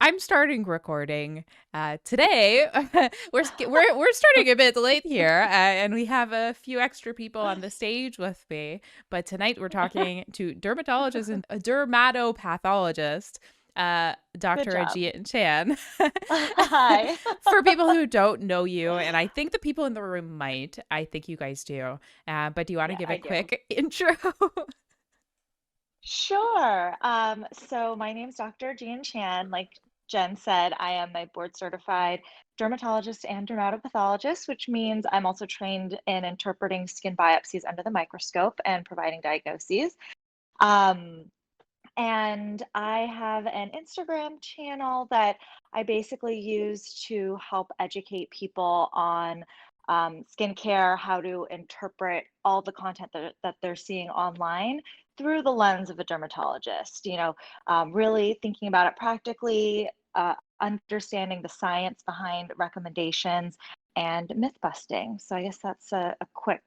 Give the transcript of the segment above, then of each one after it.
I'm starting recording today. We're starting a bit late here, and we have a few extra people on the stage with me. But tonight we're talking to dermatologist and a dermatopathologist, Good Dr. job. Aegean Chan. Hi. For people who don't know you, and I think the people in the room might, I think you guys do. But do you want to Yeah, give a I do. quick intro? Sure. So my name's Dr. Jean Chan. Like Jen said, I am a board certified dermatologist and dermatopathologist, which means I'm also trained in interpreting skin biopsies under the microscope and providing diagnoses. Um, and I have an Instagram channel that I basically use to help educate people on skincare, how to interpret all the content that they're seeing online through the lens of a dermatologist. Really thinking about it practically, understanding the science behind recommendations, and myth busting. So I guess that's a quick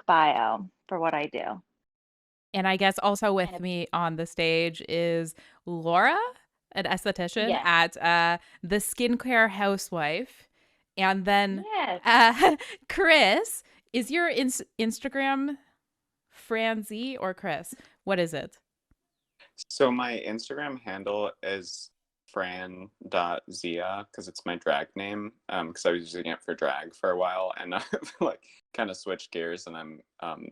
bio for what I do. And I guess also with And me on the stage is Laura, an esthetician yes, at the Skincare Housewife. And then yes. uh, Chris, is your Instagram Franzi or Chris? What is it? So my Instagram handle is fran.zia because it's my drag name. Because I was using it for drag for a while, and I've like kind of switched gears, and I'm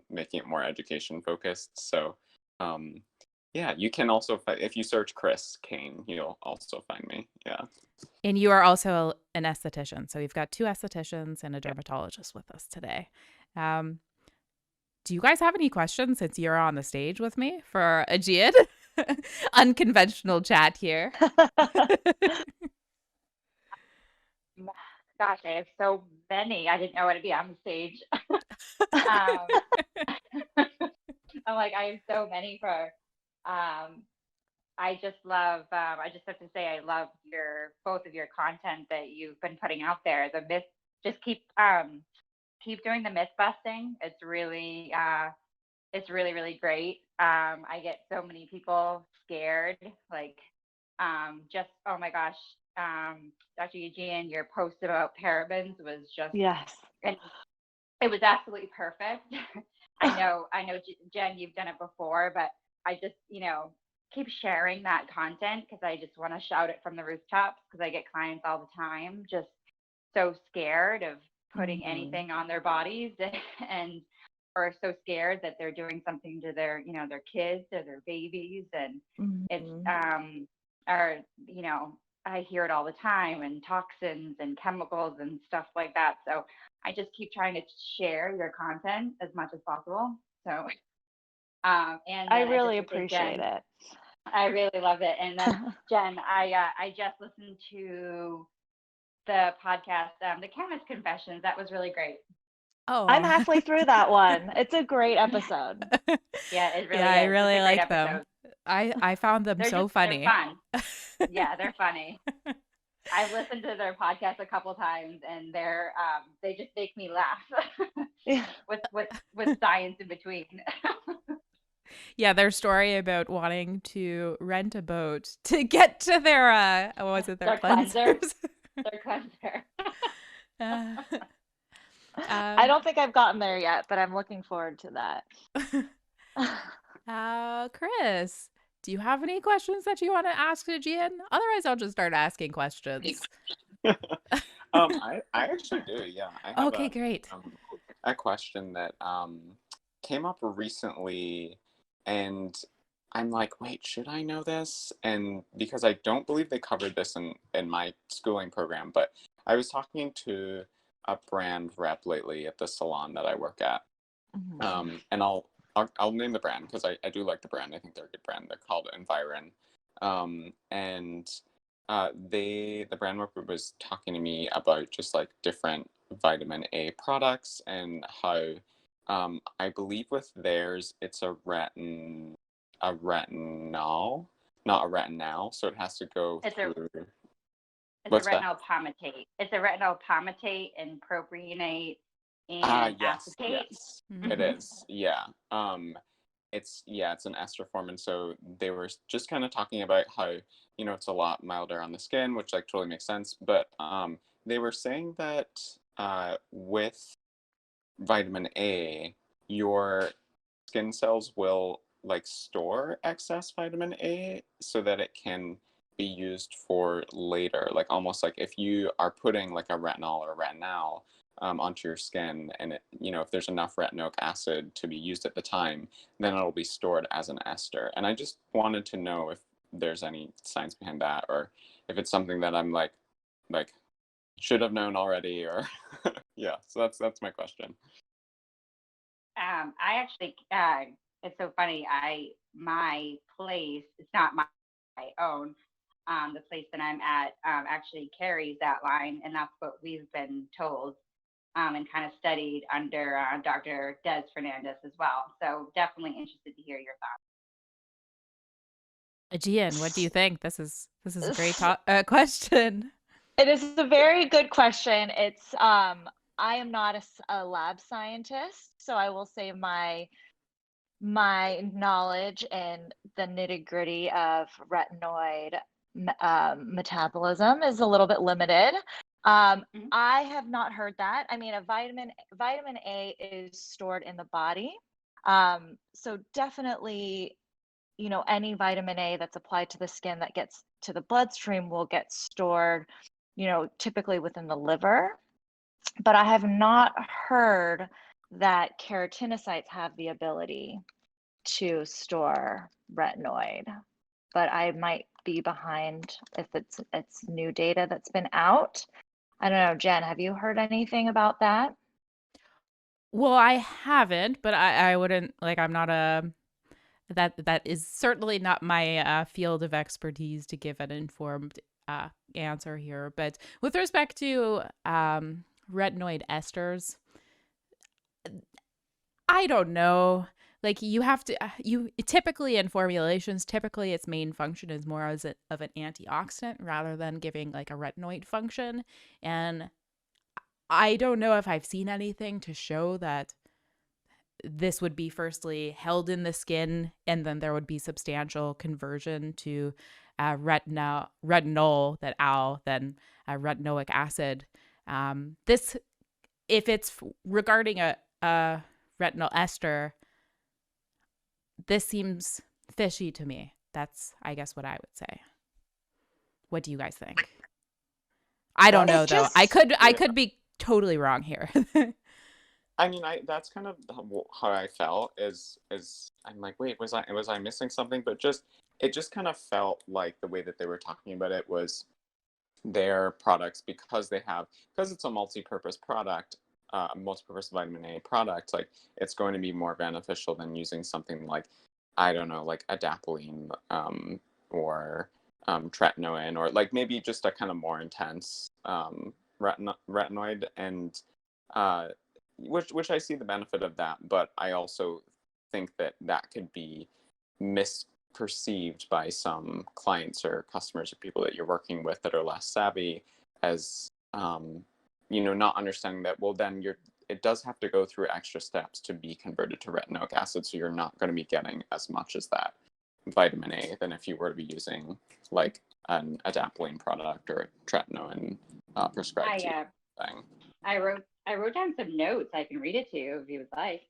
making it more education focused. So, um, yeah, you can also if you search Chris Kane, you'll also find me. Yeah. And you are also an esthetician. So we've got two estheticians and a Yeah. dermatologist with us today. Um, do you guys have any questions since you're on the stage with me for Aegean? Unconventional chat here. Gosh, I have so many. I didn't know what to be on the stage. um, I'm like, I have so many for. Um, I just love. I just have to say, I love both of your content that you've been putting out there. The myth, just keep doing the myth busting. It's really really great. I get so many people scared, like just oh my gosh, Dr. Eugene, your post about parabens was just Yes. and it was absolutely perfect. I know, Jen, you've done it before, but I just, keep sharing that content because I just want to shout it from the rooftops because I get clients all the time just so scared of putting Mhm. anything on their bodies and or so scared that they're doing something to their kids or their babies and it's Mhm. or I hear it all the time and toxins and chemicals and stuff like that. So I just keep trying to share your content as much as possible. So and I then I really just to say, appreciate Jen, it. I really love it. And then Jen, I just listened to the podcast, the Chemist Confessions. That was really great. I'm Oh. halfway through that one. It's a great episode. Yeah, it Yeah, really I is. It's really a great like them. episode. I found them so They're funny. fun. Yeah, they're funny. I've listened to their podcast a couple times, and they just make me laugh Yeah. with science in between. Yeah, their story about wanting to rent a boat to get to their what was it, their Their cleanser, cleansers. their cleanser. uh, I um, don't think I've gotten there yet, but I'm looking forward to that. Chris, do you have any questions that you want to ask Gian? Otherwise, I'll just start asking questions. I actually do. Yeah, I have Okay, great. a question that came up recently, and I'm like, wait, should I know this? And because I don't believe they covered this in my schooling program, but I was talking to a brand rep lately at the salon that I work at, Mhm. and I'll name the brand because I do like the brand. I think they're a good brand. They're called Environ, and the brand worker was talking to me about just like different vitamin A products and how I believe with theirs it's a retinol, not a retinol, so it has to go It's a through. it's a What's that? retinol palmitate. It's a retinol palmitate and propionate Ah, and yes, acetate. yes, it Mm-hmm. Hmm. is. Yeah. it's an ester form, and so they were just kind of talking about how it's a lot milder on the skin, which like totally makes sense. But they were saying that with vitamin A, your skin cells will like store excess vitamin A so that it can be used for later. Like almost like if you are putting like a retinol or retinol onto your skin, and if there's enough retinoic acid to be used at the time, then it'll be stored as an ester. And I just wanted to know if there's any science behind that, or if it's something that I'm like should have known already, or yeah. So that's my question. I actually, it's so funny. My place, it's not my own. The place that I'm at actually carries that line, and that's what we've been told and kind of studied under Dr. Des Fernandez as well. So definitely interested to hear your thoughts. Aegean, what do you think? This is a great question. It is a very good question. It's I am not a lab scientist, so I will say my knowledge and the nitty-gritty of retinoid metabolism is a little bit limited. I have not heard that. I mean, vitamin A is stored in the body. So definitely, any vitamin A that's applied to the skin that gets to the bloodstream will get stored, typically within the liver. But I have not heard that keratinocytes have the ability to store retinoid. But I might be behind if it's new data that's been out. I don't know, Jen, have you heard anything about that? Well, I haven't, but I wouldn't like. I'm not a that is certainly not my field of expertise to give an informed answer here. But with respect to retinoid esters, I don't know. Like you have to, you typically in formulations, typically its main function is more as of an antioxidant rather than giving like a retinoid function. And I don't know if I've seen anything to show that this would be firstly held in the skin and then there would be substantial conversion to retinol, that ow, then retinoic acid. This, if it's regarding a retinol ester, this seems fishy to me. That's, I guess, what I would say. What do you guys think? I don't know though. I could be totally wrong here. I mean, that's kind of how I felt. Is I'm like, wait, was I missing something? But it just kind of felt like the way that they were talking about it was their products, because it's a multi-purpose product, multi-purpose vitamin A product. Like it's going to be more beneficial than using something like, I don't know, like adapalene, or tretinoin, or like maybe just a kind of more intense retinoid, and which I see the benefit of that, but I also think that could be misperceived by some clients or customers or people that you're working with that are less savvy as not understanding that, well, then it does have to go through extra steps to be converted to retinoic acid, so you're not going to be getting as much as that vitamin A than if you were to be using like an adapalene product or a tretinoin prescribed to you thing. I wrote down some notes. I can read it to you if you would like.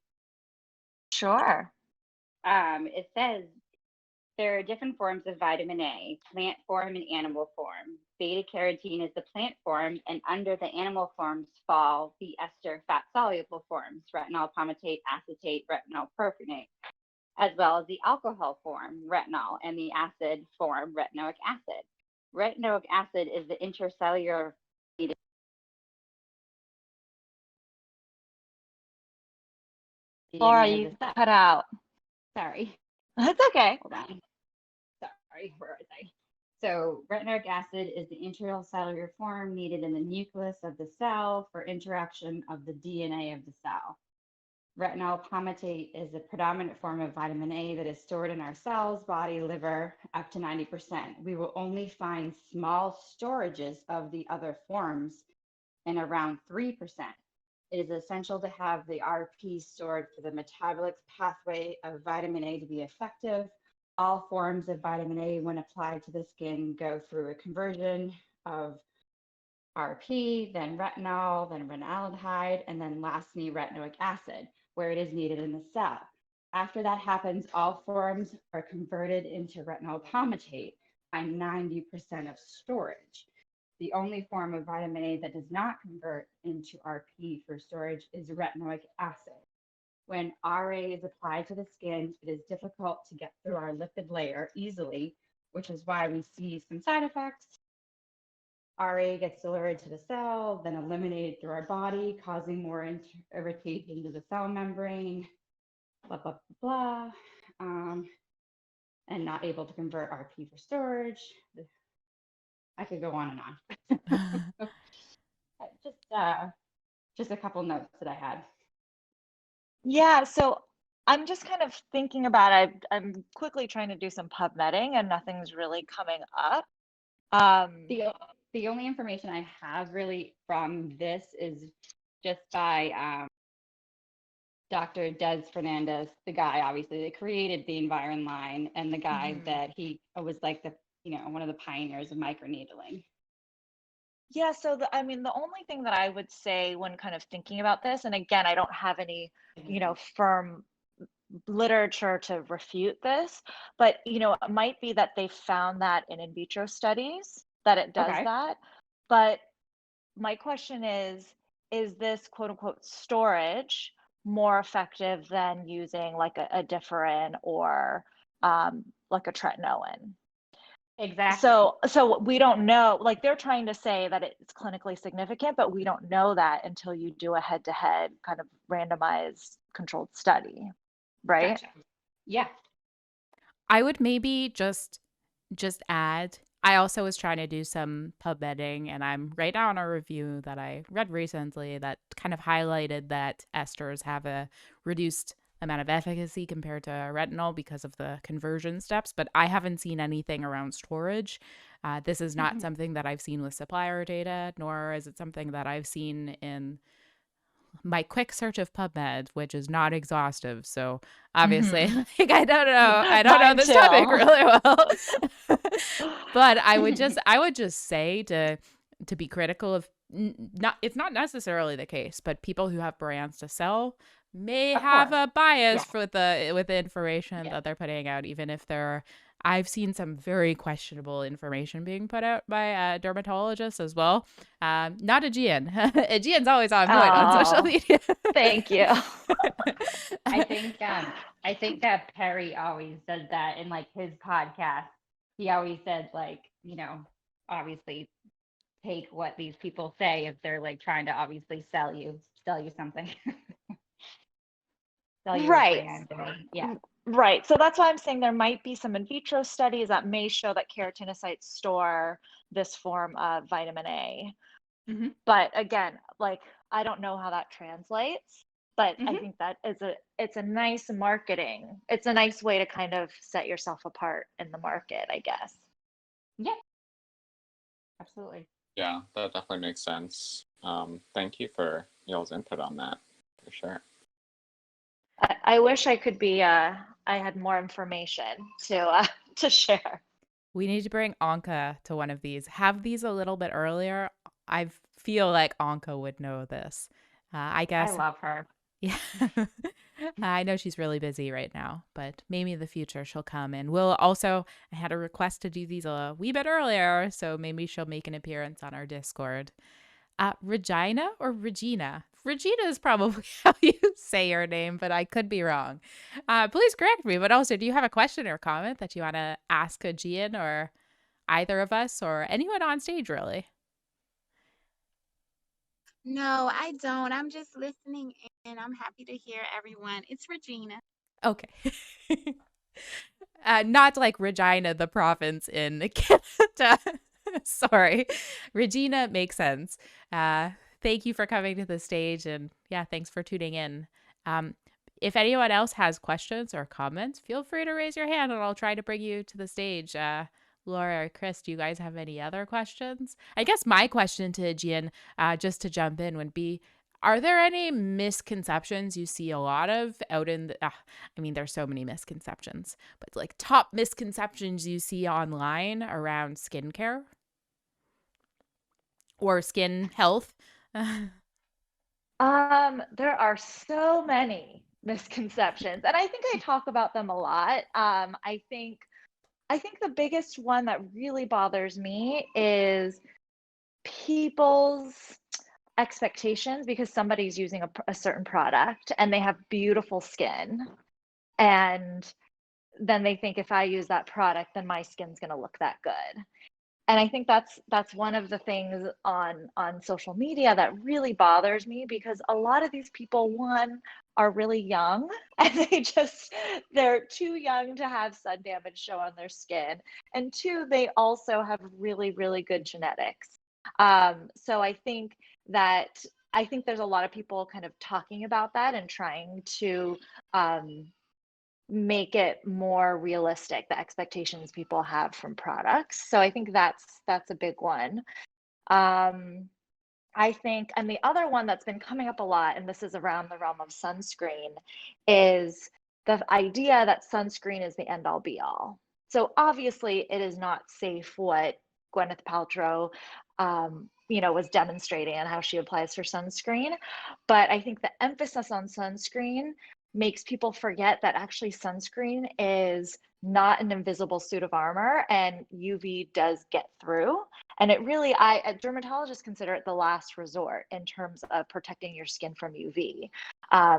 Sure. It says there are different forms of vitamin A: plant form and animal form. Beta carotene is the plant form, and under the animal forms fall the ester fat soluble forms: retinol palmitate, acetate, retinol propionate, as well as the alcohol form, retinol, and the acid form, retinoic acid. Retinoic acid is the intracellular. Laura, you cut out. Sorry. That's okay. Hold on. Sorry, where was I? So retinoic acid is the intracellular form needed in the nucleus of the cell for interaction of the DNA of the cell. Retinol palmitate is the predominant form of vitamin A that is stored in our cells, body, liver, up to 90%. We will only find small storages of the other forms in around 3%. It is essential to have the RP stored for the metabolic pathway of vitamin A to be effective. All forms of vitamin A, when applied to the skin, go through a conversion of RP, then retinol, then ranaldehyde, and then lastly retinoic acid, where it is needed in the cell. After that happens, all forms are converted into retinol palmitate by 90% of storage. The only form of vitamin A that does not convert into RP for storage is retinoic acid. When RA is applied to the skin, it is difficult to get through our lipid layer easily, which is why we see some side effects. RA gets delivered to the cell, then eliminated through our body, causing more irritation to the cell membrane, blah, blah, blah, and not able to convert RP for storage. I could go on and on. Just a couple notes that I had. Yeah, so I'm just kind of thinking about I'm quickly trying to do some PubMeding and nothing's really coming up. The only information I have really from this is just by Dr. Des Fernandez, the guy obviously that created the Environ line, and the guy that he was like one of the pioneers of microneedling. Yeah, so the only thing that I would say when kind of thinking about this, and again, I don't have any, firm literature to refute this, but it might be that they found that in vitro studies that it does that. But my question is this quote unquote storage more effective than using like a differin or like a tretinoin? Exactly. So we don't know, like they're trying to say that it's clinically significant, but we don't know that until you do a head-to-head kind of randomized controlled study, right? Gotcha. Yeah. I would maybe just add, I also was trying to do some PubMeding, and I'm right now on a review that I read recently that kind of highlighted that esters have a reduced amount of efficacy compared to retinol because of the conversion steps, but I haven't seen anything around storage. This is not something that I've seen with supplier data, nor is it something that I've seen in my quick search of PubMed, which is not exhaustive. So obviously, like, I don't know this topic really well. But I would just say to be critical of it's not necessarily the case, but people who have brands to sell may have a bias with the information that they're putting out, even if I've seen some very questionable information being put out by dermatologists as well. Not Aegean. Aegean's always on point on social media. Thank you. I think that Perry always does that in like his podcast. He always said like, obviously take what these people say if they're like trying to obviously sell you something. Sell you a brand or, Right. So that's why I'm saying there might be some in vitro studies that may show that keratinocytes store this form of vitamin A. But again, like I don't know how that translates, but I think that it's a nice marketing. It's a nice way to kind of set yourself apart in the market, I guess. Yeah. Absolutely. Yeah, that definitely makes sense. Thank you for y'all's input on that, for sure. I wish I could be I had more information to share. We need to bring Anka to one of these. Have these a little bit earlier. I feel like Anka would know this. I guess. I love her. Yeah. I know she's really busy right now, but maybe in the future she'll come. And I had a request to do these a wee bit earlier, so maybe she'll make an appearance on our Discord. Regina or Regina? Regina is probably how you say your name, but I could be wrong. Please correct me. But also, do you have a question or comment that you want to ask Aegean or either of us or anyone on stage, really? No, I don't. I'm just listening and I'm happy to hear everyone. It's Regina. Okay. Not like Regina, the province in Canada. Sorry. Regina makes sense. Thank you for coming to the stage, and thanks for tuning in. If anyone else has questions or comments, feel free to raise your hand and I'll try to bring you to the stage. Laura or Chris, do you guys have any other questions? I guess my question to Aegean, just to jump in, would be, Are there any misconceptions you see a lot of out in the, I mean, there's so many misconceptions, but like top misconceptions you see online around skincare or skin health? There are so many misconceptions, and I think I talk about them a lot. I think the biggest one that really bothers me is people's expectations because somebody's using a certain product and they have beautiful skin, and then they think if I use that product, then my skin's going to look that good. And I think that's one of the things on social media that really bothers me because a lot of these people, one, are really young and they're too young to have sun damage show on their skin, and two, they also have really, really good genetics. So I think there's a lot of people kind of talking about that and trying to um, make it more realistic, the expectations people have from products. So I think that's a big one. Um, I think, and the other one that's been coming up a lot, and this is around the realm of sunscreen, is the idea that sunscreen is the end all be all. So obviously, it is not safe what Gwyneth Paltrow, was demonstrating and how she applies her sunscreen. But I think the emphasis on sunscreen makes people forget that actually sunscreen is not an invisible suit of armor and UV does get through. And it really, dermatologists consider it the last resort in terms of protecting your skin from UV.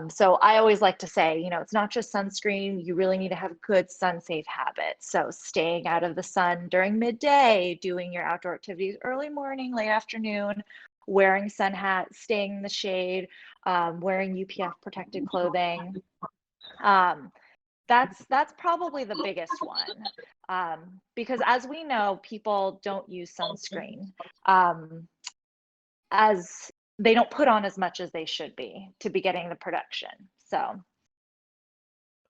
So I always like to say, it's not just sunscreen. You really need to have good sun safe habits. So staying out of the sun during midday, doing your outdoor activities early morning, late afternoon, wearing sun hats, staying in the shade, wearing UPF protected clothing. That's probably the biggest one, because as we know, people don't use sunscreen, as they don't put on as much as they should be to be getting the production. So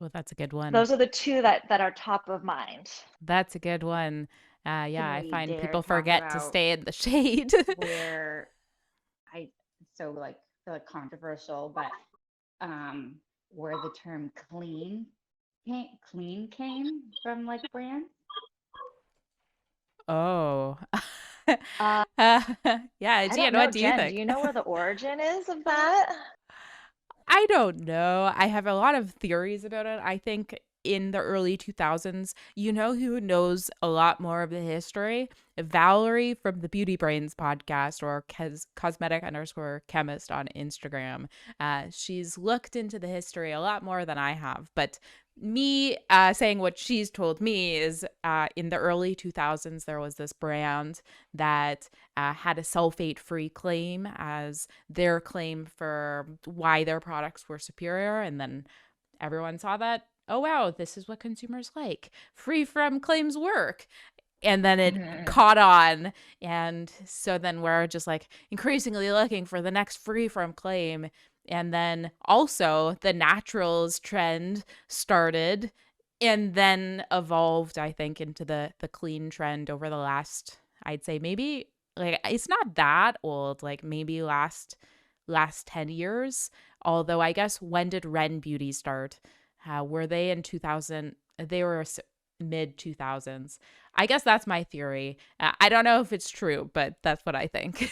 Well, that's a good one. those are the two that are top of mind. That's a good one. Yeah, Can I we find dare people talk forget to about stay in the shade. where I so like feel like controversial, but where the term clean came from, like, brands? Oh. Uh, Yeah, I don't Aegean, know, what do you Jen, do think? you know where the origin is of that? I don't know. I have a lot of theories about it. I think in the early 2000s, you know who knows a lot more of the history? Valerie from the Beauty Brains podcast, or cosmetic_chemist on Instagram. She's looked into the history a lot more than I have. But me saying what she's told me is in the early 2000s, there was this brand that had a sulfate free claim as their claim for why their products were superior. And then everyone saw that, oh, wow, this is what consumers like. Free from claims work. And then it Mhm. caught on. And so then we're just like increasingly looking for the next free from claim. And then also the naturals trend started and then evolved, I think, into the clean trend over the last, I'd say maybe, like, it's not that old, like maybe last 10 years. Although I guess, when did Ren Beauty start? Were they in 2000? They were mid 2000s. I guess that's my theory. I don't know if it's true, but that's what I think.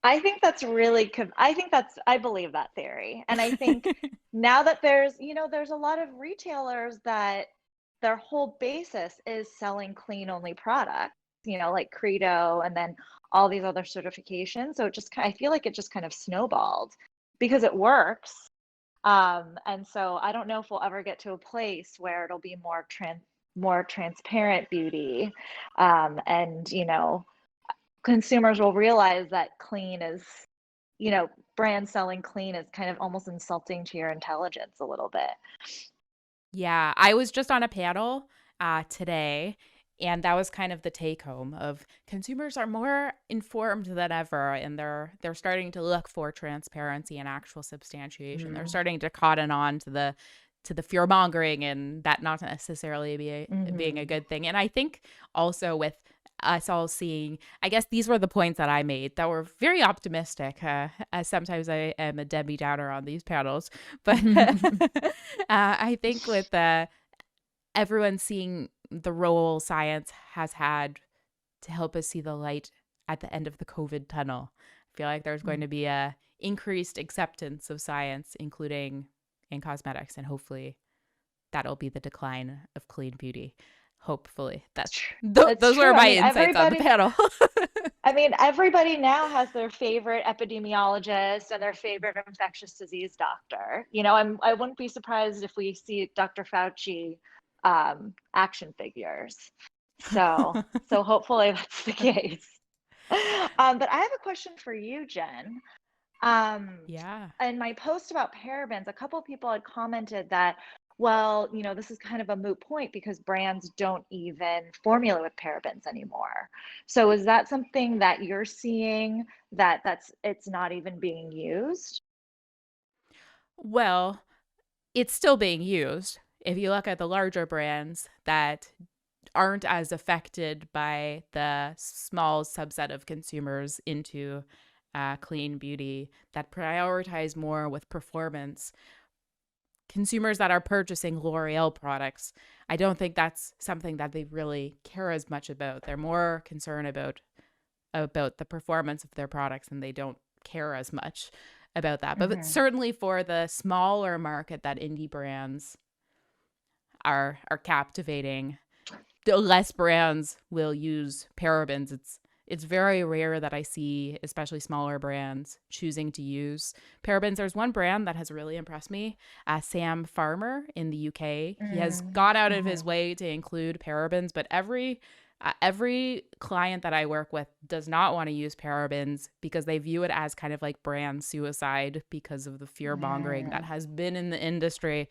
I think that's really, I believe that theory. And I think now that there's a lot of retailers that their whole basis is selling clean only products, like Credo and then all these other certifications. So I feel like it just kind of snowballed because it works. And so I don't know if we'll ever get to a place where it'll be more transparent beauty. And consumers will realize that clean is, brand selling clean is kind of almost insulting to your intelligence a little bit. Yeah, I was just on a panel today, and that was kind of the take home of consumers are more informed than ever, and they're starting to look for transparency and actual substantiation. They're starting to cotton on to the fear mongering, and that not necessarily being a Mm-hmm. good thing. And I think also with us all seeing, I guess these were the points that I made that were very optimistic. As sometimes I am a Debbie Downer on these panels, but I think with everyone seeing the role science has had to help us see the light at the end of the COVID tunnel, I feel like there's going to be a increased acceptance of science, including in cosmetics, and hopefully that'll be the decline of clean beauty. Hopefully, That's those true. were I my mean, insights on the panel. everybody now has their favorite epidemiologist and their favorite infectious disease doctor. I wouldn't be surprised if we see Dr. Fauci action figures. So hopefully that's the case. But I have a question for you, Jen. Yeah. In my post about parabens, a couple people had commented that, well, this is kind of a moot point because brands don't even formulate with parabens anymore. So is that something that you're seeing that it's not even being used? Well, it's still being used. If you look at the larger brands that aren't as affected by the small subset of consumers into clean beauty, that prioritize more with performance, consumers that are purchasing L'Oreal products, I don't think that's something that they really care as much about. They're more concerned about the performance of their products, and they don't care as much about that. But certainly for the smaller market that indie brands are captivating, the less brands will use parabens. It's very rare that I see, especially smaller brands, choosing to use parabens. There's one brand that has really impressed me, Sam Farmer in the UK. He has gone out of his way to include parabens, but every client that I work with does not want to use parabens because they view it as kind of like brand suicide because of the fear mongering that has been in the industry.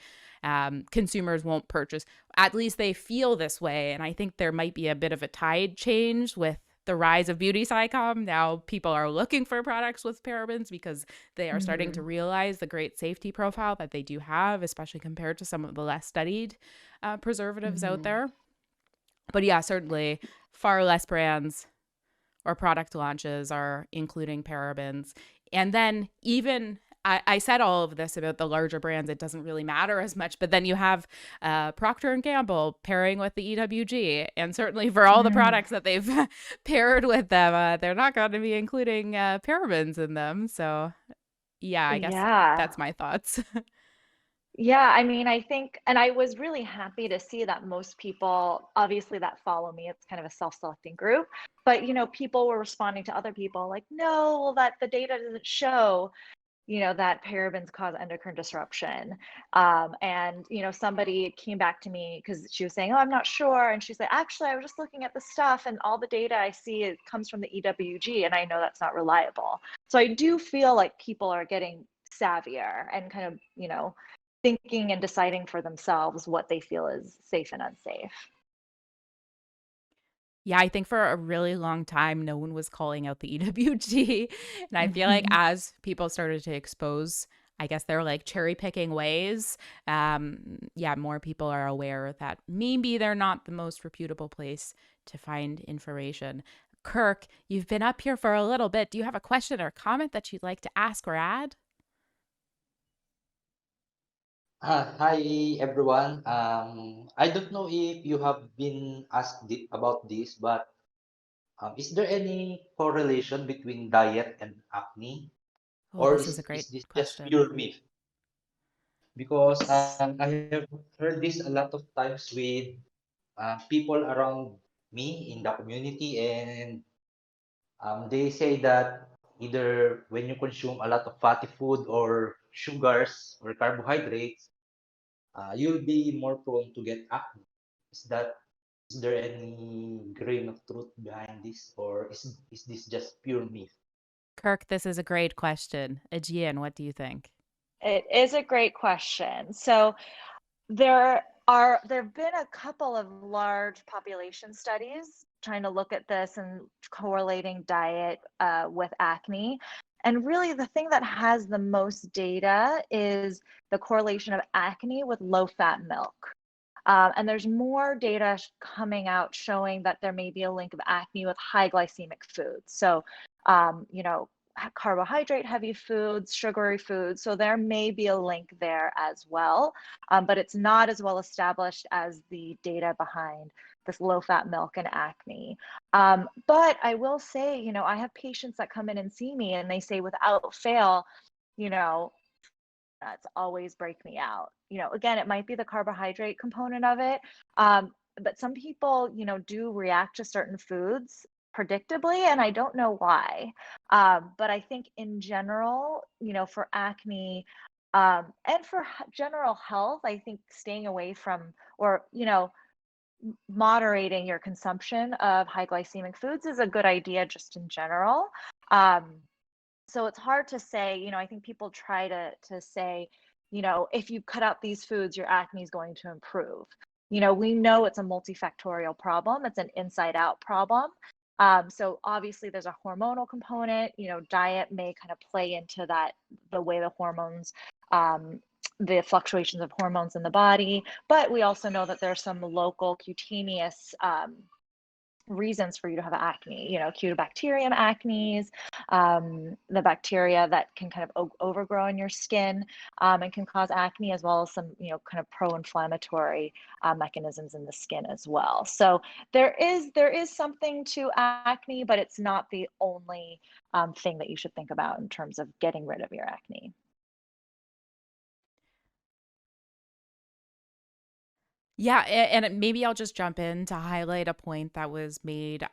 Consumers won't purchase. At least they feel this way. And I think there might be a bit of a tide change with the rise of beauty psychom. Now people are looking for products with parabens because they are starting to realize the great safety profile that they do have, especially compared to some of the less studied preservatives out there. But yeah, certainly far less brands or product launches are including parabens. And then even I said all of this about the larger brands, it doesn't really matter as much, but then you have Procter and Gamble pairing with the EWG, and certainly for all the products that they've paired with them, they're not going to be including parabens in them. So yeah, I guess that's my thoughts. Yeah, I mean, I think, and I was really happy to see that most people, obviously, that follow me, it's kind of a self-selecting group, but people were responding to other people like, no, well, that the data doesn't show, that parabens cause endocrine disruption. And somebody came back to me because she was saying, oh, I'm not sure. And she's like, actually, I was just looking at the stuff and all the data I see, it comes from the EWG, and I know that's not reliable. So I do feel like people are getting savvier and kind of, thinking and deciding for themselves what they feel is safe and unsafe. Yeah, I think for a really long time, no one was calling out the EWG. And I feel like as people started to expose, I guess they're like cherry picking ways. Yeah, more people are aware that maybe they're not the most reputable place to find information. Kirk, you've been up here for a little bit. Do you have a question or comment that you'd like to ask or add? Hi everyone. I don't know if you have been asked about this, but is there any correlation between diet and acne, Oh, or this is a is great this just question. pure myth? Because I have heard this a lot of times with people around me in the community, and they say that either when you consume a lot of fatty food or sugars or carbohydrates, you'll be more prone to get acne. Is that is there any grain of truth behind this, or is this just pure myth? Kirk, this is a great question. Aegean, what do you think? It is a great question. So there have been a couple of large population studies trying to look at this and correlating diet with acne. And really, the thing that has the most data is the correlation of acne with low fat milk. And there's more data coming out showing that there may be a link of acne with high glycemic foods. So, you know, carbohydrate heavy foods, sugary foods. So there may be a link there as well, but it's not as well established as the data behind this low fat milk and acne. But I will say, you know, I have patients that come in and see me and they say without fail, you know, that's always break me out. You know, again, it might be the carbohydrate component of it. But some people, you know, do react to certain foods predictably, and I don't know why. But I think in general, you know, for acne, and for general health, I think staying away from, or, you know, moderating your consumption of high glycemic foods is a good idea just in general. Um, so it's hard to say, you know, I think people try to say, you know, if you cut out these foods, your acne is going to improve. You know, we know it's a multifactorial problem. It's an inside out problem. So obviously there's a hormonal component, you know, diet may kind of play into that, the way the hormones, the fluctuations of hormones in the body, but we also know that there's some local cutaneous reasons for you to have acne, you know, Cutibacterium acnes, the bacteria that can kind of overgrow in your skin, and can cause acne, as well as some, you know, kind of pro-inflammatory mechanisms in the skin as well. So there is something to acne, but it's not the only thing that you should think about in terms of getting rid of your acne. Yeah, and maybe I'll just jump in to highlight a point that was made.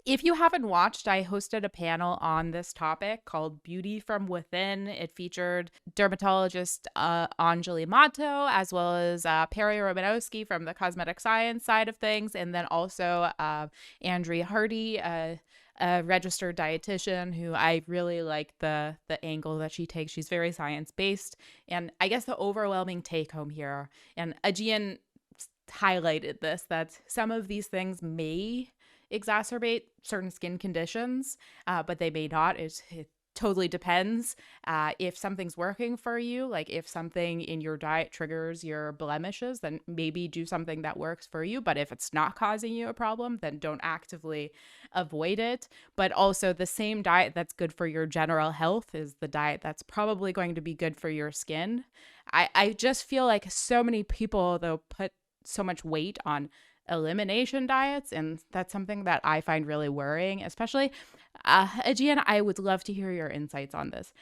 If you haven't watched, I hosted a panel on this topic called Beauty from Within. It featured dermatologist Anjali Mato, as well as Perry Romanowski from the cosmetic science side of things, and then also Andrea Hardy, a registered dietitian who I really like the angle that she takes. She's very science based, and I guess the overwhelming take home here, and Aegean highlighted this, that some of these things may exacerbate certain skin conditions, but they may not. It totally depends. If something's working for you, like if something in your diet triggers your blemishes, then maybe do something that works for you. But if it's not causing you a problem, then don't actively avoid it. But also, the same diet that's good for your general health is the diet that's probably going to be good for your skin. I just feel like so many people, though, put so much weight on elimination diets, and that's something that I find really worrying, especially Aegean, I would love to hear your insights on this.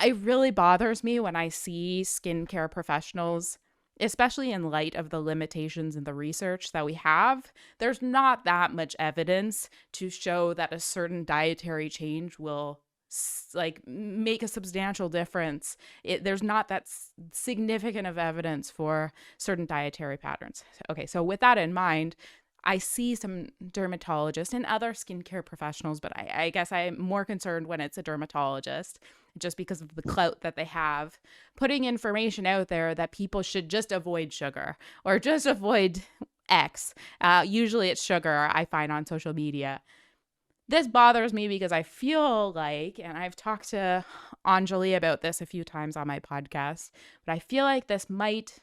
It really bothers me when I see skincare professionals, especially in light of the limitations in the research that we have. There's not that much evidence to show that a certain dietary change will like make a substantial difference. There's not that significant of evidence for certain dietary patterns. Okay, so with that in mind, I see some dermatologists and other skincare professionals, but I guess I'm more concerned when it's a dermatologist, just because of the clout that they have, putting information out there that people should just avoid sugar or just avoid X. Usually it's sugar, I find, on social media. This bothers me because I feel like, and I've talked to Anjali about this a few times on my podcast, but I feel like this might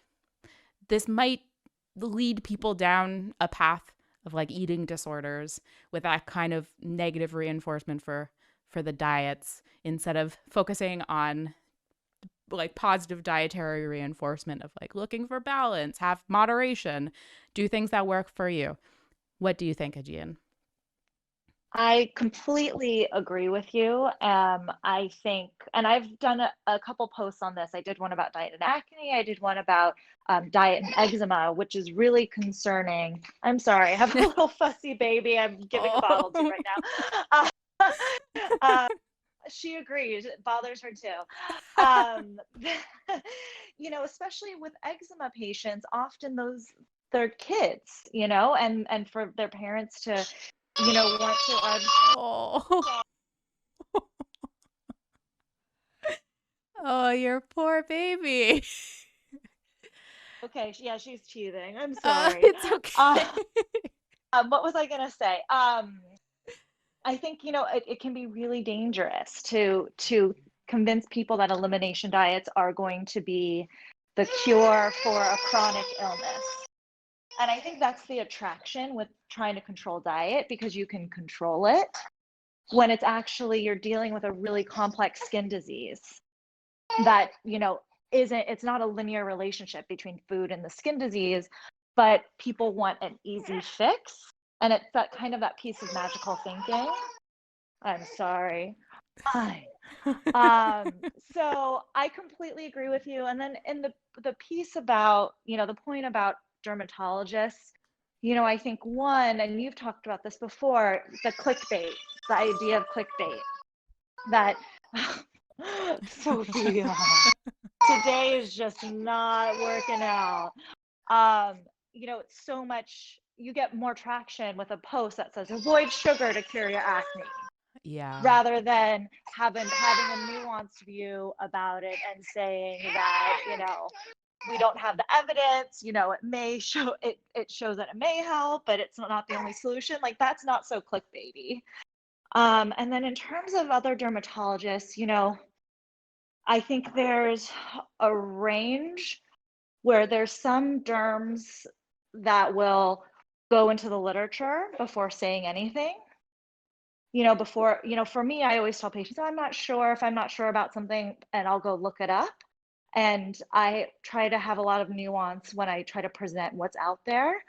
lead people down a path of like eating disorders with that kind of negative reinforcement for the diets, instead of focusing on like positive dietary reinforcement of like looking for balance, have moderation, do things that work for you. What do you think, Aegean? I completely agree with you. I think, and I've done a couple posts on this. I did one about diet and acne. I did one about diet and eczema, which is really concerning. I'm sorry, I have a little fussy baby I'm giving a bottle to Oh. right now. Uh, she agrees. It bothers her too. You know, especially with eczema patients, often they're kids, you know, and for their parents to, you know, want to Oh. Oh, your poor baby. okay, yeah, she's teething. I'm sorry. It's okay. What was I gonna say? I think, you know, it can be really dangerous to convince people that elimination diets are going to be the cure for a chronic illness. And I think that's the attraction with trying to control diet, because you can control it when it's actually you're dealing with a really complex skin disease that, it's not a linear relationship between food and the skin disease, but people want an easy fix. And it's that piece of magical thinking. I'm sorry. Fine. So I completely agree with you. And then in the piece about, the point about dermatologists, I think one, and you've talked about this before, the clickbait, the idea of clickbait, that Sophia, today is just not working out. It's so much, you get more traction with a post that says avoid sugar to cure your acne, Yeah. rather than having a nuanced view about it and saying that, we don't have the evidence, it may show it shows that it may help, but it's not the only solution. Like, that's not so clickbaity. And then in terms of other dermatologists, I think there's a range where there's some derms that will go into the literature before saying anything. For me, I always tell patients, I'm not sure if I'm not sure about something, and I'll go look it up. And I try to have a lot of nuance when I try to present what's out there.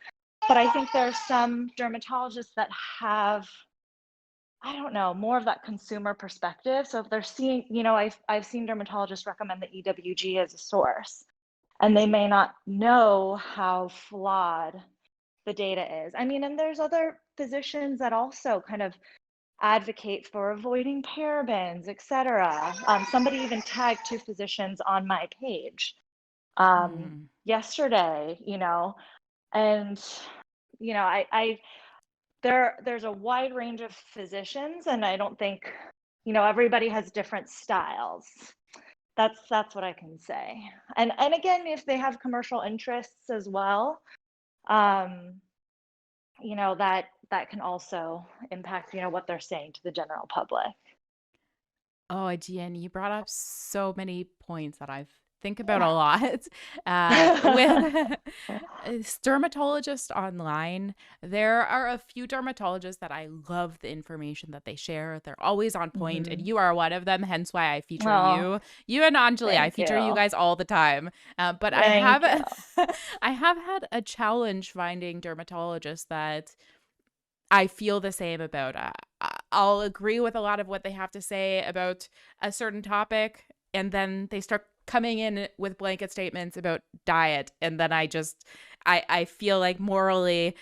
But I think there's some dermatologists that have, I don't know, more of that consumer perspective. So if they're seeing, I've seen dermatologists recommend the EWG as a source, and they may not know how flawed the data is. I mean, and there's other physicians that also kind of advocate for avoiding parabens, etc. Somebody even tagged 2 physicians on my page yesterday, and there's a wide range of physicians, and I don't think, everybody has different styles. That's what I can say. And again, if they have commercial interests as well, that can also impact, what they're saying to the general public. Oh, Aegean, you brought up so many points that I think about a lot. With dermatologists online, there are a few dermatologists that I love the information that they share. They're always on point, and you are one of them, hence why I feature you. You and Anjali, I feature you guys all the time. But I have I have had a challenge finding dermatologists that I feel the same about. I'll agree with a lot of what they have to say about a certain topic, and then they start coming in with blanket statements about diet, and then I feel like morally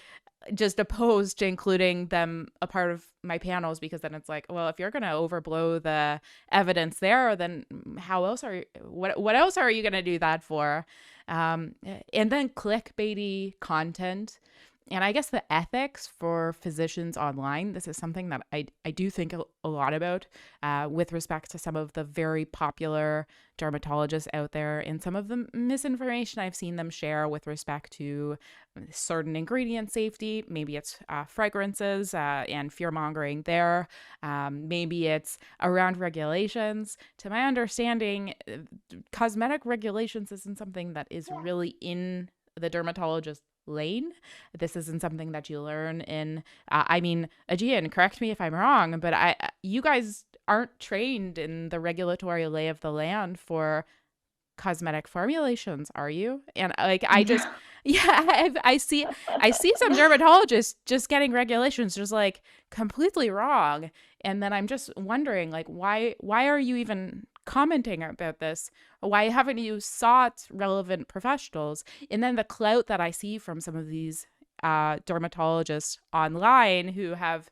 just opposed to including them a part of my panels, because then it's like, well, if you're going to overblow the evidence there, then what else are you going to do that for? And then clickbaity content. And I guess the ethics for physicians online, this is something that I do think a lot about with respect to some of the very popular dermatologists out there, and some of the misinformation I've seen them share with respect to certain ingredient safety. Maybe it's fragrances and fear-mongering there. Maybe it's around regulations. To my understanding, cosmetic regulations isn't something that is really in the dermatologist lane. This isn't something that you learn in Aegean, correct me if I'm wrong, but you guys aren't trained in the regulatory lay of the land for cosmetic formulations, are you? And I just I see some dermatologists just getting regulations just like completely wrong, and then I'm just wondering, like, why are you even commenting about this? Why haven't you sought relevant professionals? And then the clout that I see from some of these dermatologists online who have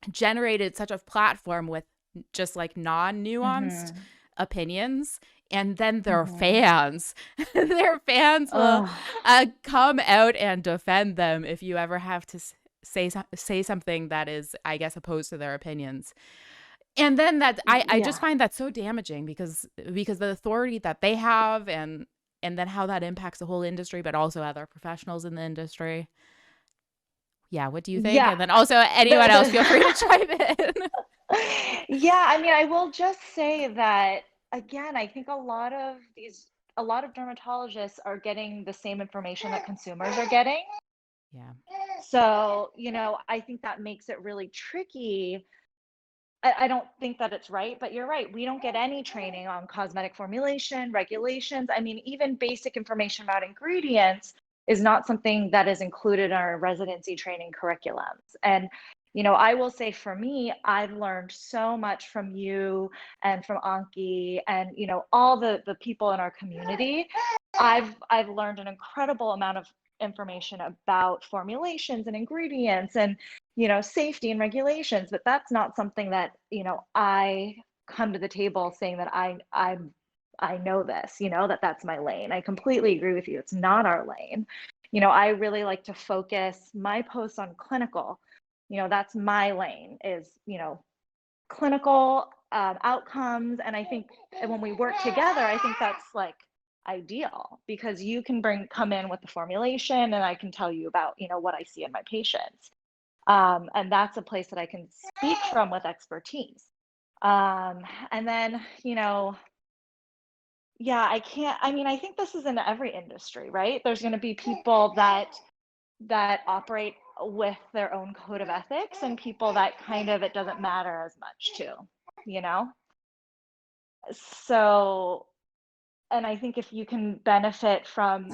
generated such a platform with just like non-nuanced opinions, and then their fans will come out and defend them if you ever have to say something that is, I guess, opposed to their opinions. And then I just find that so damaging, because the authority that they have, and then how that impacts the whole industry, but also other professionals in the industry. Yeah, what do you think? Yeah. And then also anyone else, feel free to chime in. Yeah, I mean, I will just say that, again, I think a lot of these a lot of dermatologists are getting the same information that consumers are getting. Yeah. So, I think that makes it really tricky. I don't think that it's right, but you're right. We don't get any training on cosmetic formulation, regulations. I mean, even basic information about ingredients is not something that is included in our residency training curriculums. And, I will say for me, I've learned so much from you and from Anki and, all the people in our community. I've learned an incredible amount of information about formulations and ingredients and safety and regulations, but that's not something that I come to the table saying that I know this, that's my lane. I completely agree with you. It's not our lane. I really like to focus my posts on clinical. That's my lane is clinical outcomes, and I think when we work together, I think that's like ideal because you can come in with the formulation and I can tell you about what I see in my patients. And that's a place that I can speak from with expertise. And then, yeah, I think this is in every industry, right? There's going to be people that operate with their own code of ethics and people that kind of, it doesn't matter as much to, you know? So, and I think if you can benefit from,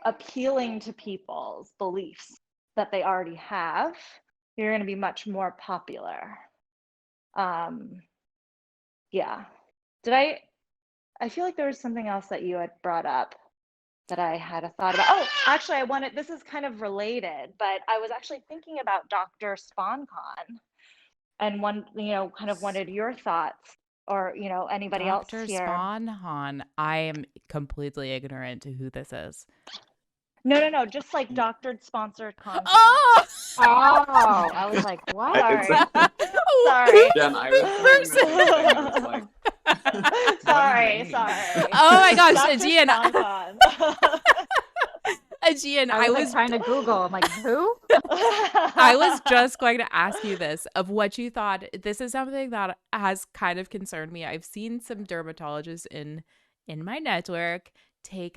appealing to people's beliefs that they already have, you're going to be much more popular. Yeah. I feel like there was something else that you had brought up that I had a thought about. Oh, actually, this is kind of related, but I was actually thinking about Dr. SpawnCon and kind of wanted your thoughts or, anybody else Dr. here. Spawn I am completely ignorant to who this is. No, just like doctored sponsored content. Oh! Oh, I was like, what? Sorry. Oh, Sorry. Jen, I was thinking the same thing. I was like, sorry. Oh my gosh, Dr. Aegean. SpawnCon. Aegean, I was like trying to Google. I'm like, who? I was just going to ask you this of what you thought. This is something that has kind of concerned me. I've seen some dermatologists in my network take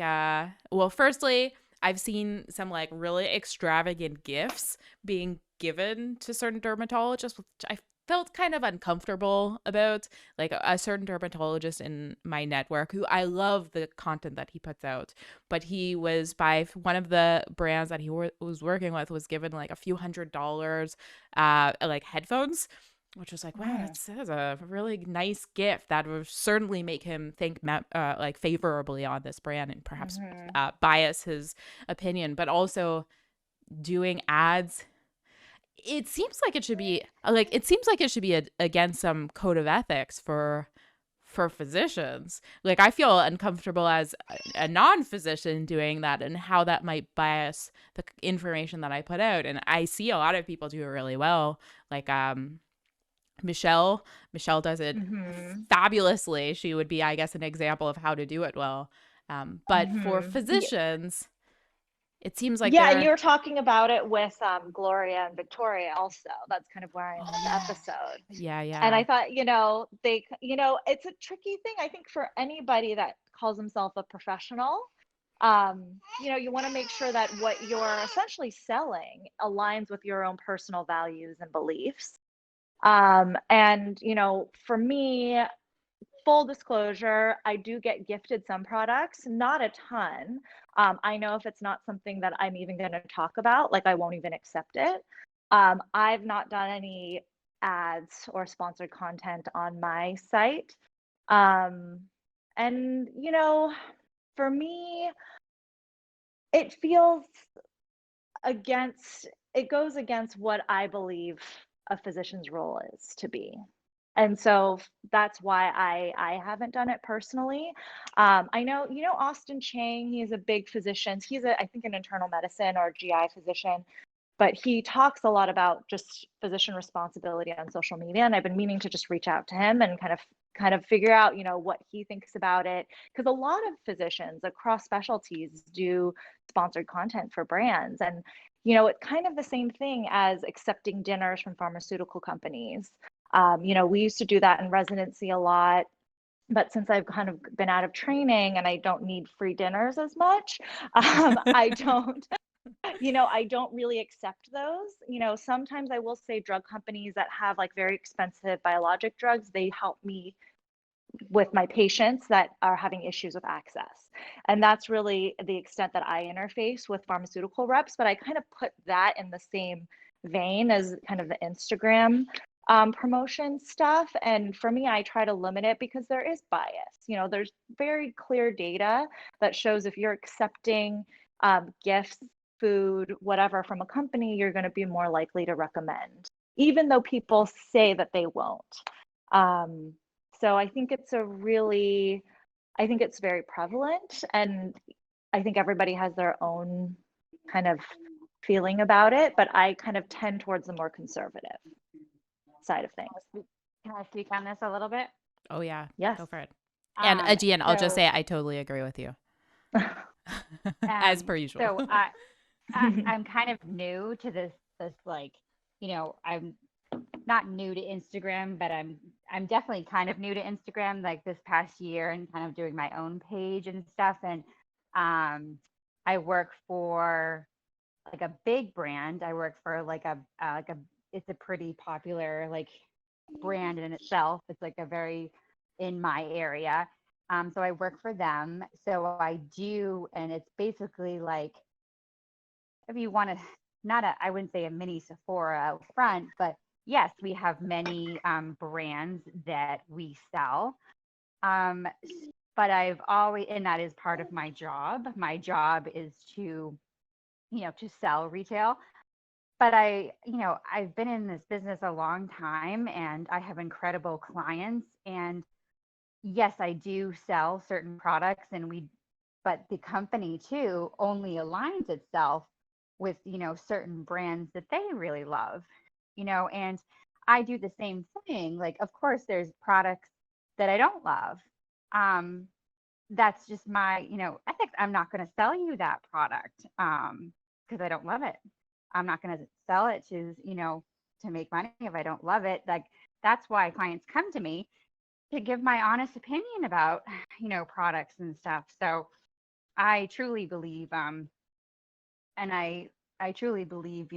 firstly, I've seen some like really extravagant gifts being given to certain dermatologists, which I felt kind of uncomfortable about. Like a certain dermatologist in my network who I love the content that he puts out, but he was by one of the brands that he was working with was given like a few $100 like headphones, which was like, wow, that's a really nice gift that would certainly make him think like favorably on this brand and perhaps bias his opinion. But also doing ads, it seems like it should be against some code of ethics for physicians. Like I feel uncomfortable as a non-physician doing that and how that might bias the information that I put out. And I see a lot of people do it really well. Like Michelle does it fabulously. She would be, I guess, an example of how to do it well. But for physicians, it seems like and you were talking about it with Gloria and Victoria also. That's kind of where I ended the episode. Yeah. And I thought, it's a tricky thing. I think for anybody that calls himself a professional, you want to make sure that what you're essentially selling aligns with your own personal values and beliefs. And, for me, full disclosure, I do get gifted some products, not a ton. I know if it's not something that I'm even going to talk about, like I won't even accept it. I've not done any ads or sponsored content on my site. And, for me, it goes against what I believe a physician's role is to be. And so that's why I haven't done it personally. I know, Austin Chang, he is a big physician. He's I think an internal medicine or GI physician, but he talks a lot about just physician responsibility on social media. And I've been meaning to just reach out to him and kind of figure out, what he thinks about it. Because a lot of physicians across specialties do sponsored content for brands. And, it's kind of the same thing as accepting dinners from pharmaceutical companies. We used to do that in residency a lot. But since I've kind of been out of training and I don't need free dinners as much, I don't, I don't really accept those. Sometimes I will say drug companies that have like very expensive biologic drugs, they help me with my patients that are having issues with access. And that's really the extent that I interface with pharmaceutical reps. But I kind of put that in the same vein as kind of the Instagram promotion stuff. And for me, I try to limit it because there is bias. There's very clear data that shows if you're accepting gifts, food, whatever from a company, you're going to be more likely to recommend, even though people say that they won't. So I think it's very prevalent, and I think everybody has their own kind of feeling about it, but I kind of tend towards the more conservative side of things. Can I speak on this a little bit? Oh yeah, Yes. go for it. And Aegean, I'll just So, say I totally agree with you, as per usual. so I'm kind of new to this like, I'm not new to Instagram, but I'm definitely kind of new to Instagram like this past year and kind of doing my own page and stuff. And I work for like a big brand. I work for like a it's a pretty popular like brand in itself. It's like a very in my area. So I work for them. So I do, and it's basically like if you want to, not a, I wouldn't say a mini Sephora out front, but yes, we have many brands that we sell. Um, but I've always, and that is part of my job. My job is to, to sell retail. But I've been in this business a long time and I have incredible clients. And yes, I do sell certain products but the company too only aligns itself with, certain brands that they really love, and I do the same thing. Like, of course, there's products that I don't love. Um, that's just my, ethics. I'm not going to sell you that product because I don't love it. I'm not going to sell it to make money if I don't love it. Like, that's why clients come to me to give my honest opinion about, products and stuff. So I truly believe, and I truly believe,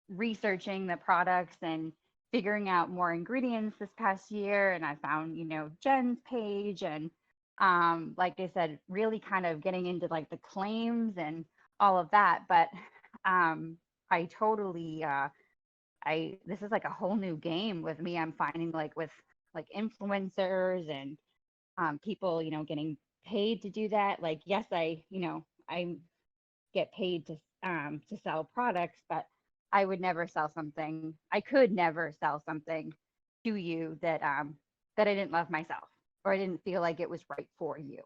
researching the products and figuring out more ingredients this past year. And I found, Jen's page and, like I said, really kind of getting into like the claims and all of that. But I totally, this is like a whole new game with me. I'm finding like with like influencers and people, getting paid to do that. Like, yes, I get paid to sell products, but I would never sell something. I could never sell something to you that I didn't love myself or I didn't feel like it was right for you.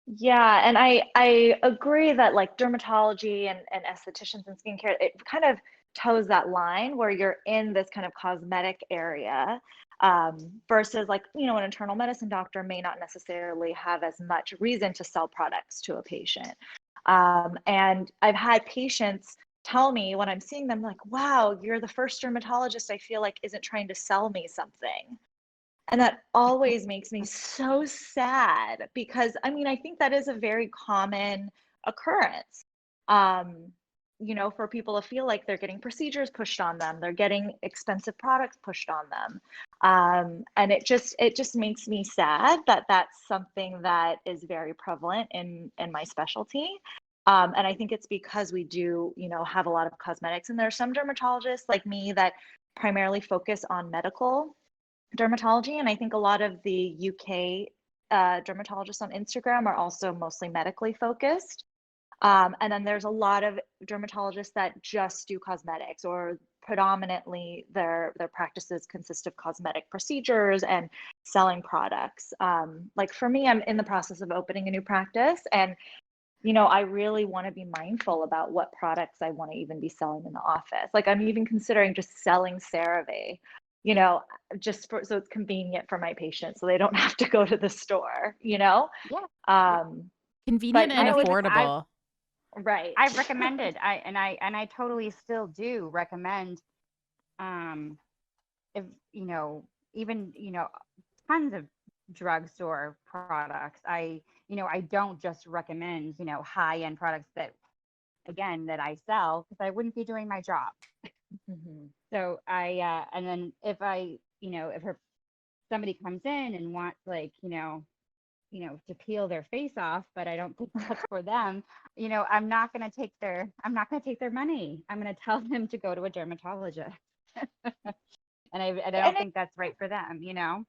Yeah, and I agree that like dermatology and estheticians and skincare, it kind of toes that line where you're in this kind of cosmetic area, versus like, an internal medicine doctor may not necessarily have as much reason to sell products to a patient. And I've had patients tell me when I'm seeing them like, wow, you're the first dermatologist I feel like isn't trying to sell me something. And that always makes me so sad because I think that is a very common occurrence. Um, for people to feel like they're getting procedures pushed on them, they're getting expensive products pushed on them. And it just makes me sad that that's something that is very prevalent in my specialty. And I think it's because we do, have a lot of cosmetics, and there are some dermatologists like me that primarily focus on medical dermatology, and I think a lot of the UK dermatologists on Instagram are also mostly medically focused. And then there's a lot of dermatologists that just do cosmetics, or predominantly their practices consist of cosmetic procedures and selling products. Like for me, I'm in the process of opening a new practice, and I really want to be mindful about what products I want to even be selling in the office. Like I'm even considering just selling CeraVe, so it's convenient for my patients so they don't have to go to the store. Yeah. Convenient But and I affordable. right. I've recommended I totally still do recommend if even, tons of drugstore products. I don't just recommend, high end products that, again, that I sell, because I wouldn't be doing my job. Mhm. So and then if somebody comes in and wants, like, to peel their face off, but I don't think that's for them. I'm not going to take their money. I'm going to tell them to go to a dermatologist. And I don't And think that's right for them. yeah,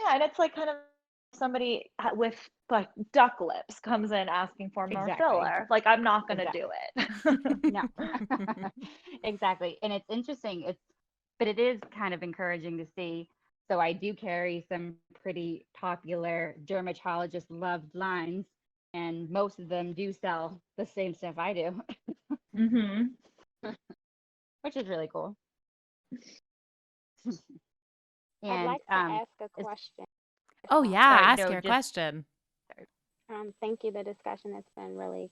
and it's like kind of somebody with like duck lips comes in asking for more Exactly. filler. Like, I'm not gonna Exactly. do it. No. Exactly. And it's interesting. But it is kind of encouraging to see. So I do carry some pretty popular dermatologist loved lines, and most of them do sell the same stuff I do, Hmm. which is really cool. I'd And like to ask a it's, question. If Oh yeah, sorry, ask no, your just question. thank you. The discussion has been really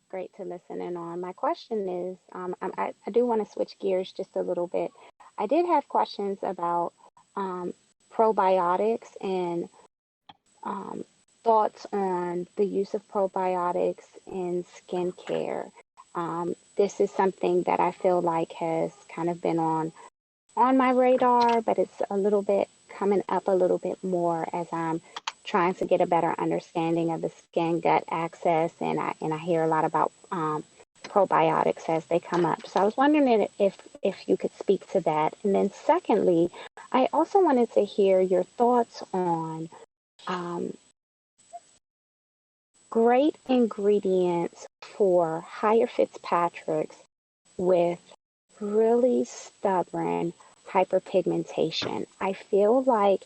great to listen in on. My question is, I do want to switch gears just a little bit. I did have questions about um, probiotics and um, thoughts on the use of probiotics in skincare. This is something that I feel like has kind of been on my radar, but it's a little bit coming up a little bit more as I'm trying to get a better understanding of the skin gut axis, and I hear a lot about probiotics as they come up. So I was wondering if you could speak to that, and then secondly, I also wanted to hear your thoughts on um, great ingredients for higher Fitzpatrick's with really stubborn hyperpigmentation. I feel like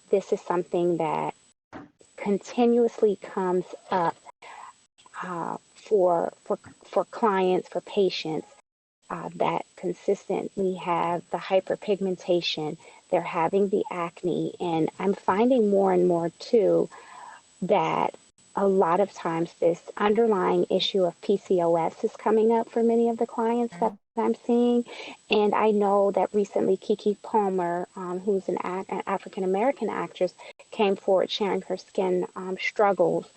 this is something that continuously comes up for clients, for patients that consistently have the hyperpigmentation. They're having the acne, and I'm finding more and more too that a lot of times this underlying issue of PCOS is coming up for many of the clients that I'm seeing. And I know that recently Kiki Palmer, who's an African American actress, came forward sharing her skin struggles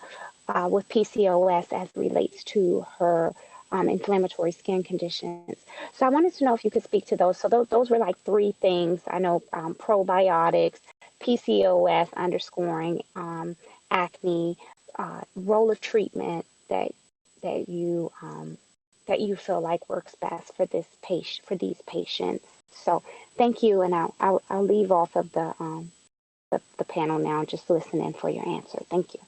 with PCOS as it relates to her inflammatory skin conditions. So I wanted to know if you could speak to those. So those were like three things. I know probiotics, PCOS underscoring acne, role of treatment that you that you feel like works best for for these patients. So thank you, and I'll leave off of the panel now. Just listen in for your answer. Thank you.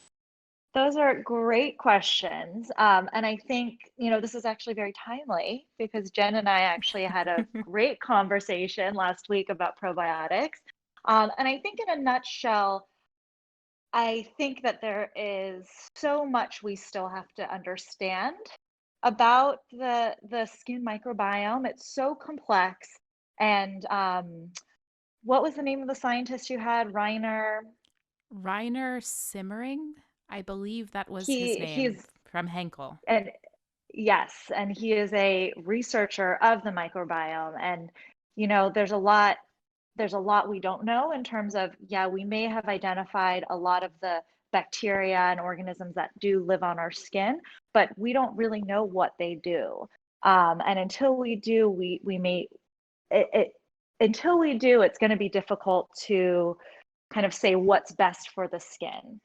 Those are great questions. And I think, this is actually very timely because Jen and I actually had a great conversation last week about probiotics. And I think in a nutshell, I think that there is so much we still have to understand about the skin microbiome. It's so complex. And what was the name of the scientist you had? Reiner Simmering, I believe that was his name He's from Henkel. and yes, and he is a researcher of the microbiome. And there's a lot we don't know in terms of, yeah, we may have identified a lot of the bacteria and organisms that do live on our skin, but we don't really know what they do. And until we do, we may it until we do, it's going to be difficult to kind of say what's best for the skin.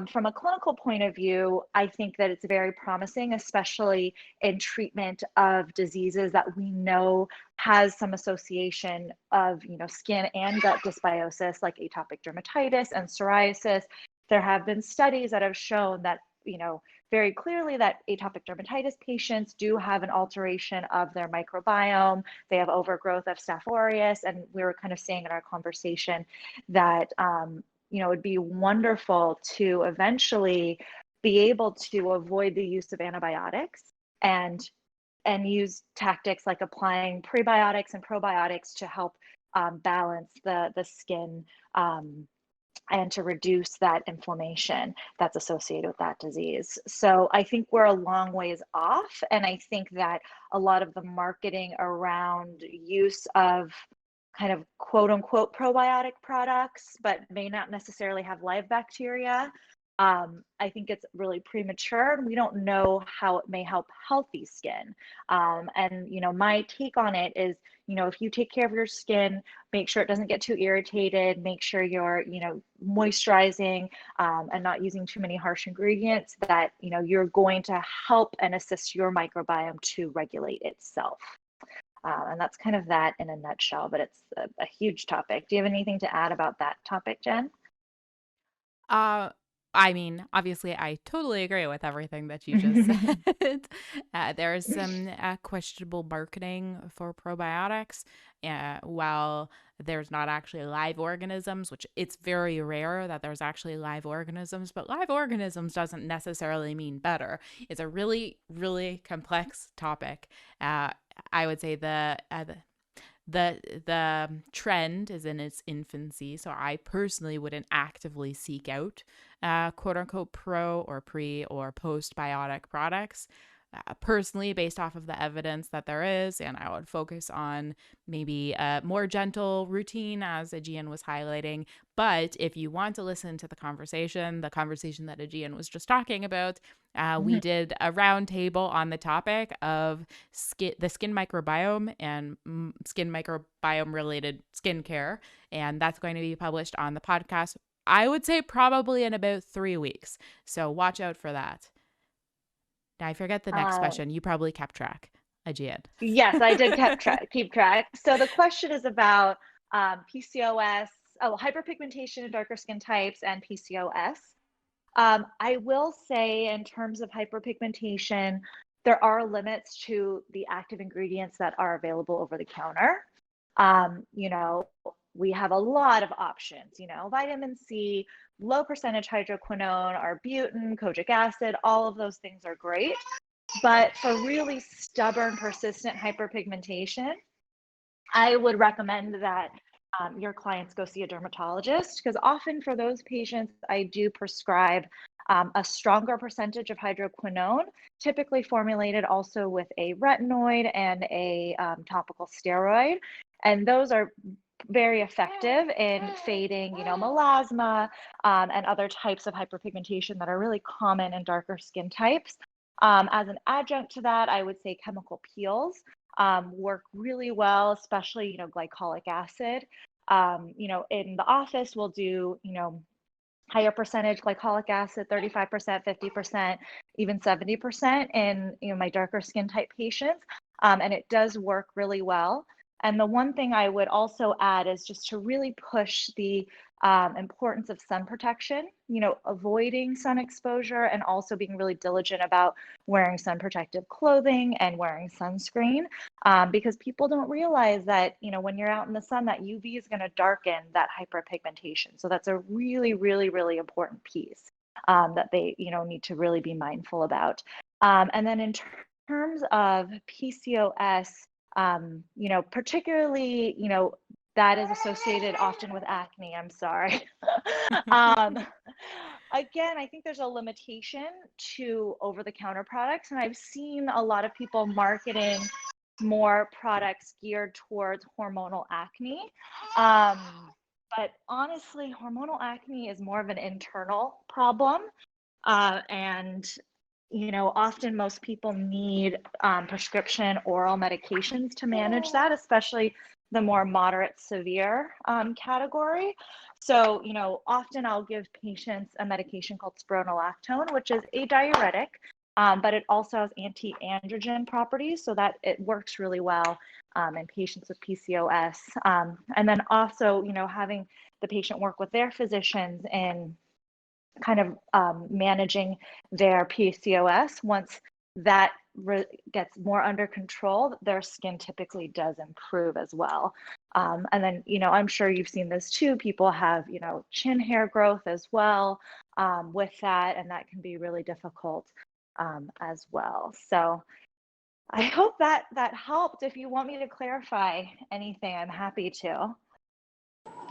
From a clinical point of view, I think that it's very promising, especially in treatment of diseases that we know has some association of, skin and gut dysbiosis, like atopic dermatitis and psoriasis. There have been studies that have shown that, very clearly that atopic dermatitis patients do have an alteration of their microbiome. They have overgrowth of Staph aureus, and we were kind of saying in our conversation that it would be wonderful to eventually be able to avoid the use of antibiotics and use tactics like applying prebiotics and probiotics to help balance the skin, and to reduce that inflammation that's associated with that disease. So I think we're a long ways off, and I think that a lot of the marketing around use of kind of quote unquote probiotic products, but may not necessarily have live bacteria. I think it's really premature, and we don't know how it may help healthy skin. And my take on it is, if you take care of your skin, make sure it doesn't get too irritated, make sure you're, moisturizing, and not using too many harsh ingredients, that, you're going to help and assist your microbiome to regulate itself. And that's kind of that in a nutshell, but it's a huge topic. Do you have anything to add about that topic, Jen? I mean, obviously, I totally agree with everything that you just said. There's some questionable marketing for probiotics. While there's not actually live organisms, which it's very rare that there's actually live organisms, but live organisms doesn't necessarily mean better. It's a really, really complex topic. I would say the trend is in its infancy, so I personally wouldn't actively seek out quote unquote pro or pre or postbiotic products. Personally, based off of the evidence that there is, and I would focus on maybe a more gentle routine, as Aegean was highlighting. But if you want to listen to the conversation that Aegean was just talking about, we did a roundtable on the topic of the skin microbiome and skin microbiome related skincare, and that's going to be published on the podcast, I would say probably in about 3 weeks. So watch out for that. Now I forget the next question. You probably kept track, Aegean. Yes, I did keep track. So the question is about PCOS, hyperpigmentation in darker skin types, and PCOS. I will say, in terms of hyperpigmentation, there are limits to the active ingredients that are available over the counter. We have a lot of options, vitamin C, low percentage hydroquinone, arbutin, kojic acid, all of those things are great. But for really stubborn, persistent hyperpigmentation, I would recommend that your clients go see a dermatologist, because often for those patients, I do prescribe a stronger percentage of hydroquinone, typically formulated also with a retinoid and a topical steroid. And those are very effective in fading, melasma and other types of hyperpigmentation that are really common in darker skin types. As an adjunct to that, I would say chemical peels work really well, especially, glycolic acid. In the office, we'll do, higher percentage glycolic acid, 35%, 50%, even 70% in, my darker skin type patients. And it does work really well. And the one thing I would also add is just to really push the importance of sun protection, avoiding sun exposure, and also being really diligent about wearing sun protective clothing and wearing sunscreen, because people don't realize that, when you're out in the sun, that UV is going to darken that hyperpigmentation. So that's a really, really, really important piece that they, need to really be mindful about. And then in terms of PCOS, particularly, that is associated often with acne. I'm sorry. Again, I think there's a limitation to over-the-counter products, and I've seen a lot of people marketing more products geared towards hormonal acne. But honestly, hormonal acne is more of an internal problem, and often most people need prescription oral medications to manage that, especially the more moderate severe category. So, often I'll give patients a medication called spironolactone, which is a diuretic, but it also has anti-androgen properties, so that it works really well in patients with PCOS. And then also, having the patient work with their physicians in kind of managing their PCOS. Once that gets more under control, their skin typically does improve as well. And then, I'm sure you've seen this too. People have, chin hair growth as well with that, and that can be really difficult as well. So I hope that helped. If you want me to clarify anything, I'm happy to.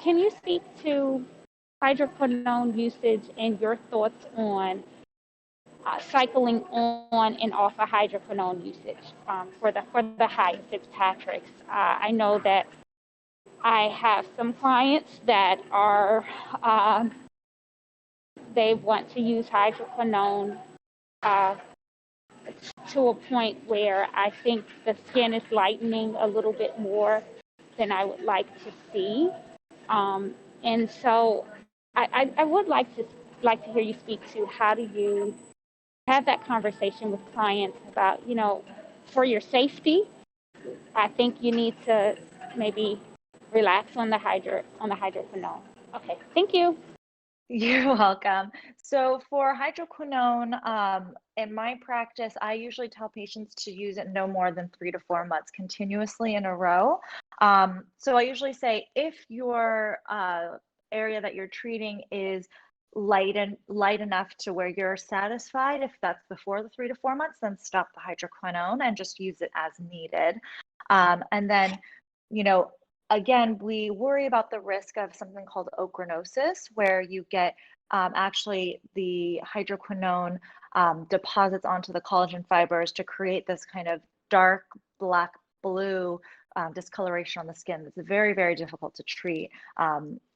Can you speak to hydroquinone usage and your thoughts on cycling on and off of hydroquinone usage for the higher Fitzpatrick's? I know that I have some clients that are, they want to use hydroquinone uh, to a point where I think the skin is lightening a little bit more than I would like to see. And so I would like to hear you speak to how do you have that conversation with clients about, for your safety, I think you need to maybe relax on the hydroquinone. Okay, thank you. You're welcome. So for hydroquinone, in my practice, I usually tell patients to use it no more than 3 to 4 months continuously in a row. So I usually say if your area that you're treating is light enough to where you're satisfied, if that's before the 3 to 4 months, then stop the hydroquinone and just use it as needed. And then, you know, again, we worry about the risk of something called ochronosis, where you get actually the hydroquinone deposits onto the collagen fibers to create this kind of dark black blue discoloration on the skin that's very, very difficult to treat.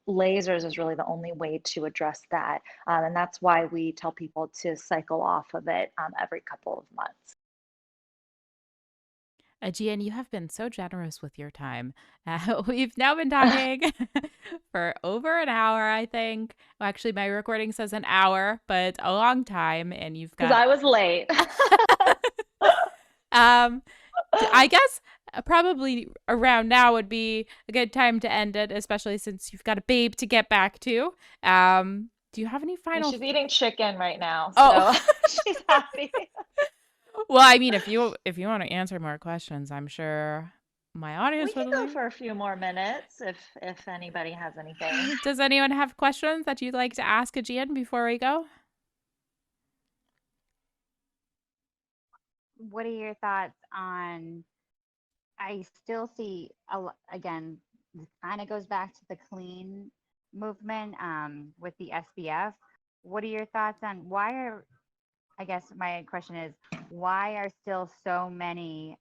Lasers is really the only way to address that. And that's why we tell people to cycle off of it every couple of months. Aegean, you have been so generous with your time. We've now been talking for over an hour, I think. Well, actually, my recording says an hour, but a long time. And you've Because got. I was late. I guess probably around now would be a good time to end it, especially since you've got a babe to get back to. Do you have any And final? she's eating chicken right now, Oh, so she's happy. well, I mean, if you want to answer more questions, I'm sure my We audience can would go like. for a few more minutes if anybody has anything. Does anyone have questions that you'd like to ask Aegean before we go? What are your thoughts on? I still see again. This kind of goes back to the clean movement with the SPF. What are your thoughts on why are? I guess my question is why are still so many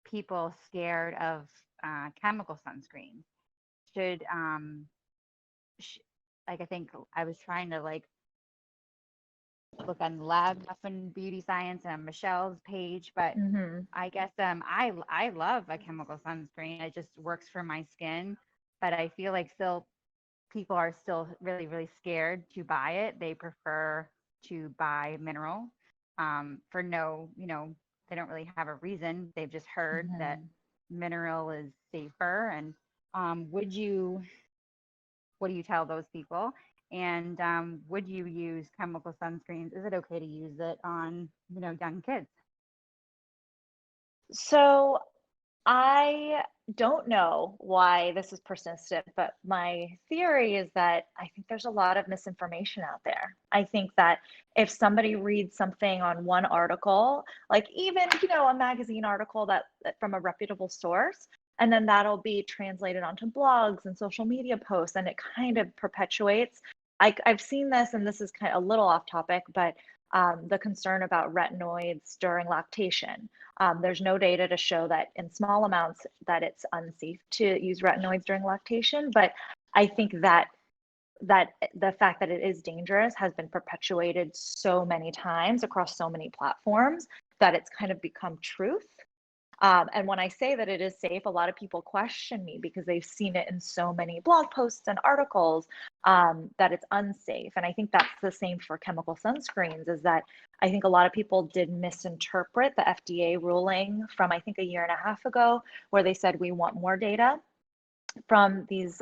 people scared of chemical sunscreens? Should like I think I was trying to like look on Lab and Beauty Science and Michelle's page, but Mm-hmm. I guess I love a chemical sunscreen. It just works for my skin, but I feel like still people are still really really scared to buy it. They prefer to buy mineral for no, they don't really have a reason. They've just heard that Mm-hmm. mineral is safer. And would you what do you tell those people? And would you use chemical sunscreens? Is it okay to use it on, young kids? So I don't know why this is persistent, but my theory is that I think there's a lot of misinformation out there. I think that if somebody reads something on one article, like even, a magazine article that from a reputable source, and then that'll be translated onto blogs and social media posts, and it kind of perpetuates. I've seen this, and this is kind of a little off topic, but the concern about retinoids during lactation. There's no data to show that in small amounts that it's unsafe to use retinoids during lactation, but I think that the fact that it is dangerous has been perpetuated so many times across so many platforms that it's kind of become truth. And when I say that it is safe, a lot of people question me because they've seen it in so many blog posts and articles that it's unsafe. And I think that's the same for chemical sunscreens, is that I think a lot of people did misinterpret the FDA ruling from, I think, a year and a half ago, where they said we want more data from these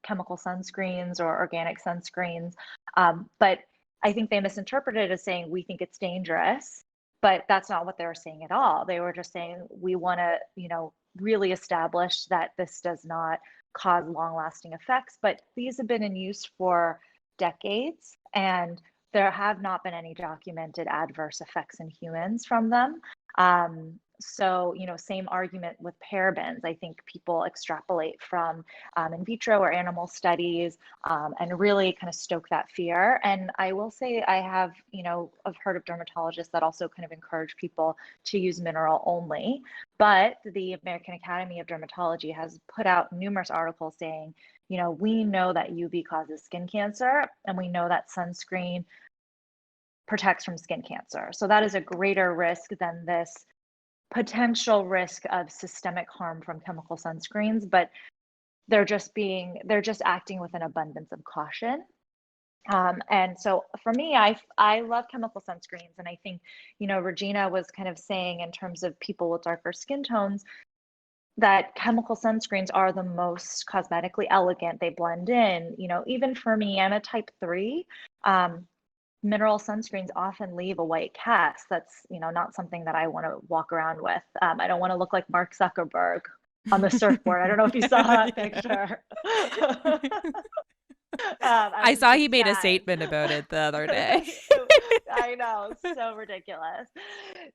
chemical sunscreens or organic sunscreens. But I think they misinterpreted it as saying we think it's dangerous, but that's not what they were saying at all. They were just saying we want to, really establish that this does not cause long-lasting effects. But these have been in use for decades, and there have not been any documented adverse effects in humans from them. So, same argument with parabens. I think people extrapolate from in vitro or animal studies and really kind of stoke that fear. And I will say I have, I've heard of dermatologists that also kind of encourage people to use mineral only. But the American Academy of Dermatology has put out numerous articles saying, we know that UV causes skin cancer, and we know that sunscreen protects from skin cancer. So that is a greater risk than this potential risk of systemic harm from chemical sunscreens, but they're just acting with an abundance of caution. And so for me, I love chemical sunscreens, and I think, Regina was kind of saying in terms of people with darker skin tones that chemical sunscreens are the most cosmetically elegant. They blend in, even for me, I'm a type 3. Mineral sunscreens often leave a white cast. That's, not something that I want to walk around with. I don't want to look like Mark Zuckerberg on the surfboard. I don't know if you saw that picture. I was saw he just made a sad. statement about it the other day. I know, so ridiculous.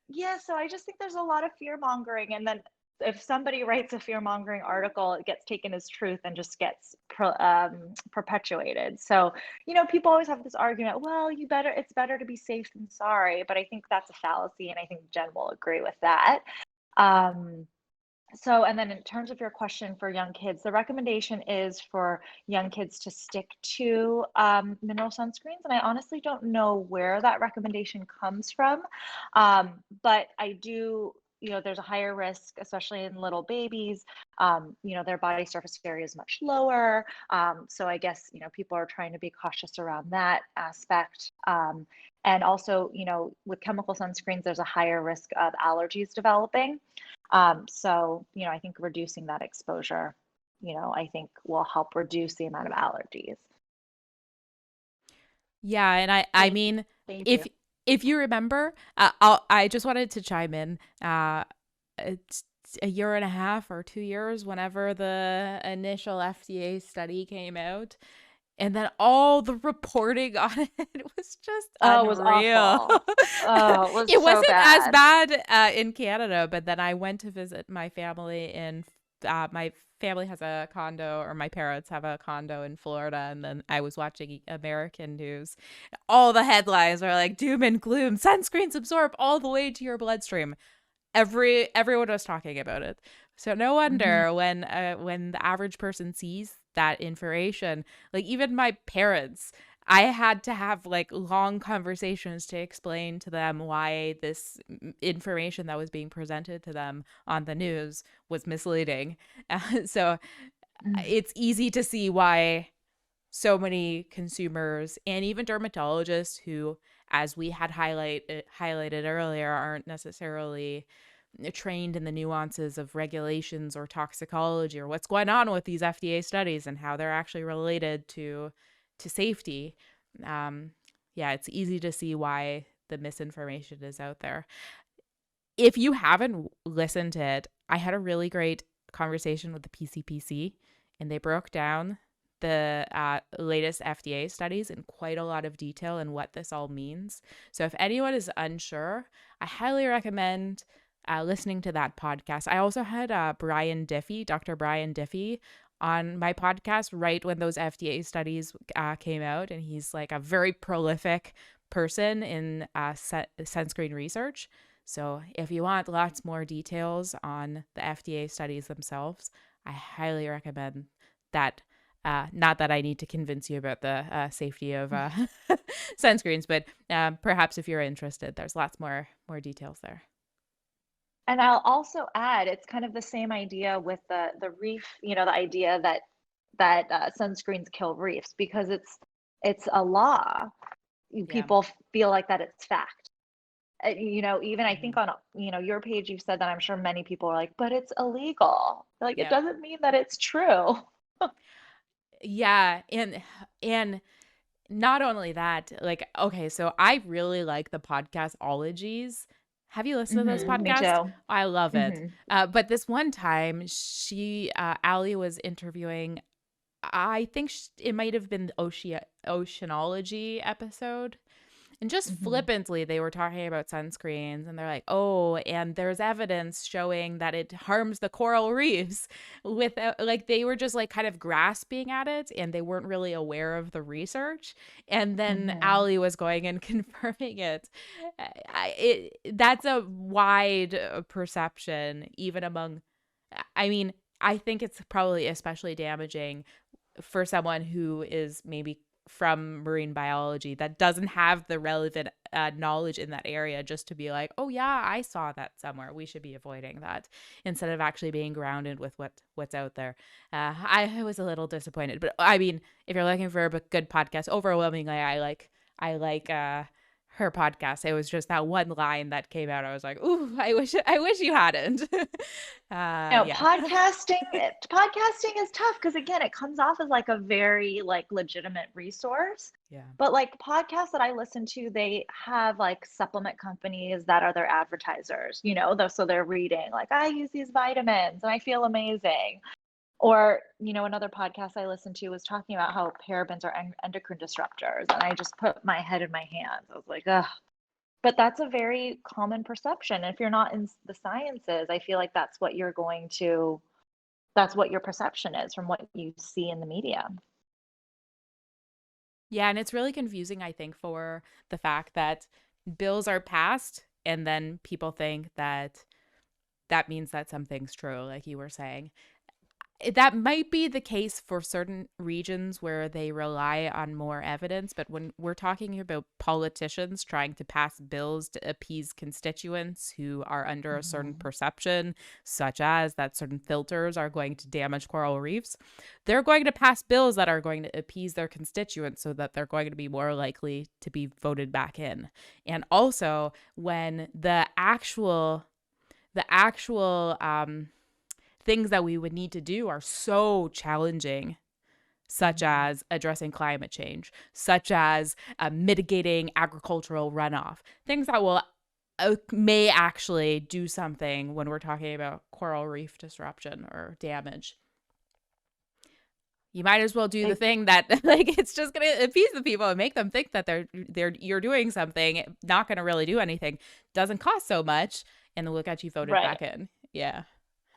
Yeah, so I just think there's a lot of fear mongering, and then if somebody writes a fear mongering article, it gets taken as truth and just gets perpetuated. So, people always have this argument, well, it's better to be safe than sorry, but I think that's a fallacy, and I think Jen will agree with that. So, and then in terms of your question for young kids, the recommendation is for young kids to stick to mineral sunscreens. And I honestly don't know where that recommendation comes from. But I do, there's a higher risk, especially in little babies. Their body surface area is much lower. So I guess, people are trying to be cautious around that aspect. And also, with chemical sunscreens, there's a higher risk of allergies developing. So, I think reducing that exposure, I think will help reduce the amount of allergies. Yeah, and I Thank- mean, Thank if you. if you remember, I just wanted to chime in. It's a year and a half or 2 years, whenever the initial FDA study came out, and then all the reporting on it was just Oh, it was unreal. awful. Oh, it was It so wasn't as bad. bad in Canada, but then I went to visit my family my family has a condo, or my parents have a condo in Florida, and then I was watching American news. All the headlines are like doom and gloom, sunscreens absorb all the way to your bloodstream. Everyone was talking about it. So no wonder when the average person sees that information, like even my parents, I had to have like long conversations to explain to them why this information that was being presented to them on the news was misleading. So it's easy to see why so many consumers and even dermatologists who, as we had highlighted earlier, aren't necessarily trained in the nuances of regulations or toxicology or what's going on with these FDA studies and how they're actually related to safety. Yeah, it's easy to see why the misinformation is out there. If you haven't listened to it, I had a really great conversation with the PCPC, and they broke down the latest FDA studies in quite a lot of detail and what this all means. So if anyone is unsure, I highly recommend listening to that podcast. I also had Brian Diffie, Dr. Brian Diffie, on my podcast right when those FDA studies came out, and he's like a very prolific person in sunscreen research. So if you want lots more details on the FDA studies themselves, I highly recommend that. Not that I need to convince you about the safety of sunscreens, but perhaps if you're interested, there's lots more details there. And I'll also add, it's kind of the same idea with the reef, the idea that sunscreens kill reefs, because it's a law. People feel like that it's fact. Even I think on your page, you've said that. I'm sure many people are like, but it's illegal. Like, it doesn't mean that it's true. Yeah, and not only that, like, okay, so I really like the podcast Ologies. Have you listened to those Me podcasts? too. I love it. But this one time, Allie was interviewing, I think it might have been the oceanology episode. And just flippantly, they were talking about sunscreens and they're like, oh, and there's evidence showing that it harms the coral reefs. Without, like, they were just like kind of grasping at it and they weren't really aware of the research. And then Allie was going and confirming it. That's a wide perception, even among, I mean, I think it's probably especially damaging for someone who is maybe from marine biology that doesn't have the relevant knowledge in that area, just to be like, oh yeah, I saw that somewhere, we should be avoiding that, instead of actually being grounded with what's out there. I was a little disappointed, but I mean, if you're looking for a good podcast, overwhelmingly I like her podcast. It was just that one line that came out, I was like, ooh, I wish you hadn't. Yeah. Podcasting is tough because again, it comes off as like a very like legitimate resource. Yeah. But like podcasts that I listen to, they have like supplement companies that are their advertisers, so they're reading like, I use these vitamins and I feel amazing. Or, another podcast I listened to was talking about how parabens are endocrine disruptors. And I just put my head in my hands. I was like, ugh. But that's a very common perception. And if you're not in the sciences, I feel like that's what your perception is from what you see in the media. Yeah, and it's really confusing, I think, for the fact that bills are passed and then people think that that means that something's true, like you were saying. That might be the case for certain regions where they rely on more evidence, but when we're talking about politicians trying to pass bills to appease constituents who are under a certain perception, such as that certain filters are going to damage coral reefs, they're going to pass bills that are going to appease their constituents so that they're going to be more likely to be voted back in. And also, when the actual things that we would need to do are so challenging, such as addressing climate change, such as mitigating agricultural runoff, things that will may actually do something when we're talking about coral reef disruption or damage. You might as well do the thing that like it's just going to appease the people and make them think that you're doing something, not going to really do anything, doesn't cost so much, and then we'll get you voted back in. Yeah.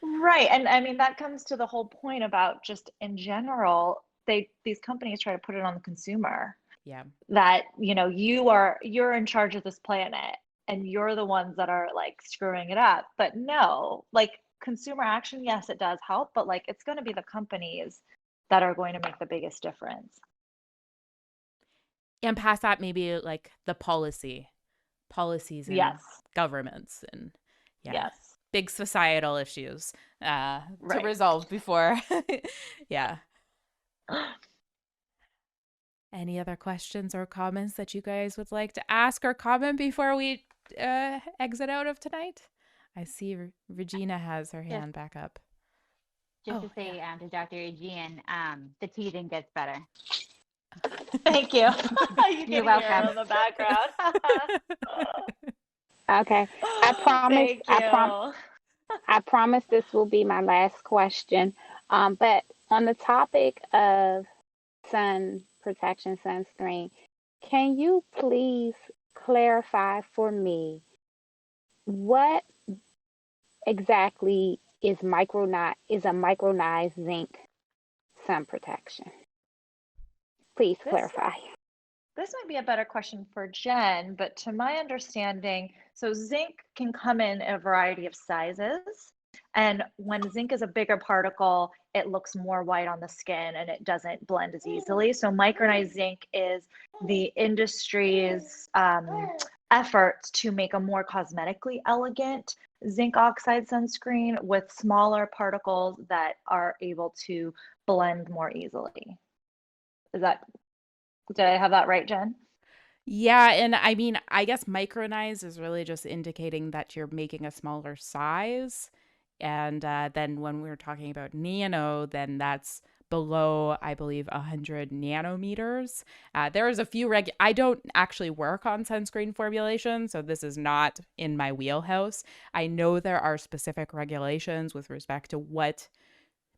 Right. And I mean, that comes to the whole point about just in general, these companies try to put it on the consumer. Yeah. That, you're in charge of this planet and you're the ones that are like screwing it up. But no, like consumer action, yes, it does help, but like it's going to be the companies that are going to make the biggest difference. And past that, maybe like the policies and governments and big societal issues to resolve before. Yeah. Any other questions or comments that you guys would like to ask or comment before we exit out of tonight? I see Regina has her hand back up. Just to say to Dr. Aegean, the teething gets better. Thank you. You're welcome. Hear it in the background. Okay. I promise this will be my last question. But on the topic of sun protection, sunscreen, can you please clarify for me what exactly is a micronized zinc sun protection? Please clarify. This might be a better question for Jen, but to my understanding, so zinc can come in a variety of sizes. And when zinc is a bigger particle, it looks more white on the skin and it doesn't blend as easily. So micronized zinc is the industry's efforts to make a more cosmetically elegant zinc oxide sunscreen with smaller particles that are able to blend more easily. Did I have that right, Jen? Yeah, and I mean, I guess micronized is really just indicating that you're making a smaller size. And then when we're talking about nano, then that's below, I believe, 100 nanometers. There's a few I don't actually work on sunscreen formulation, so this is not in my wheelhouse. I know there are specific regulations with respect to what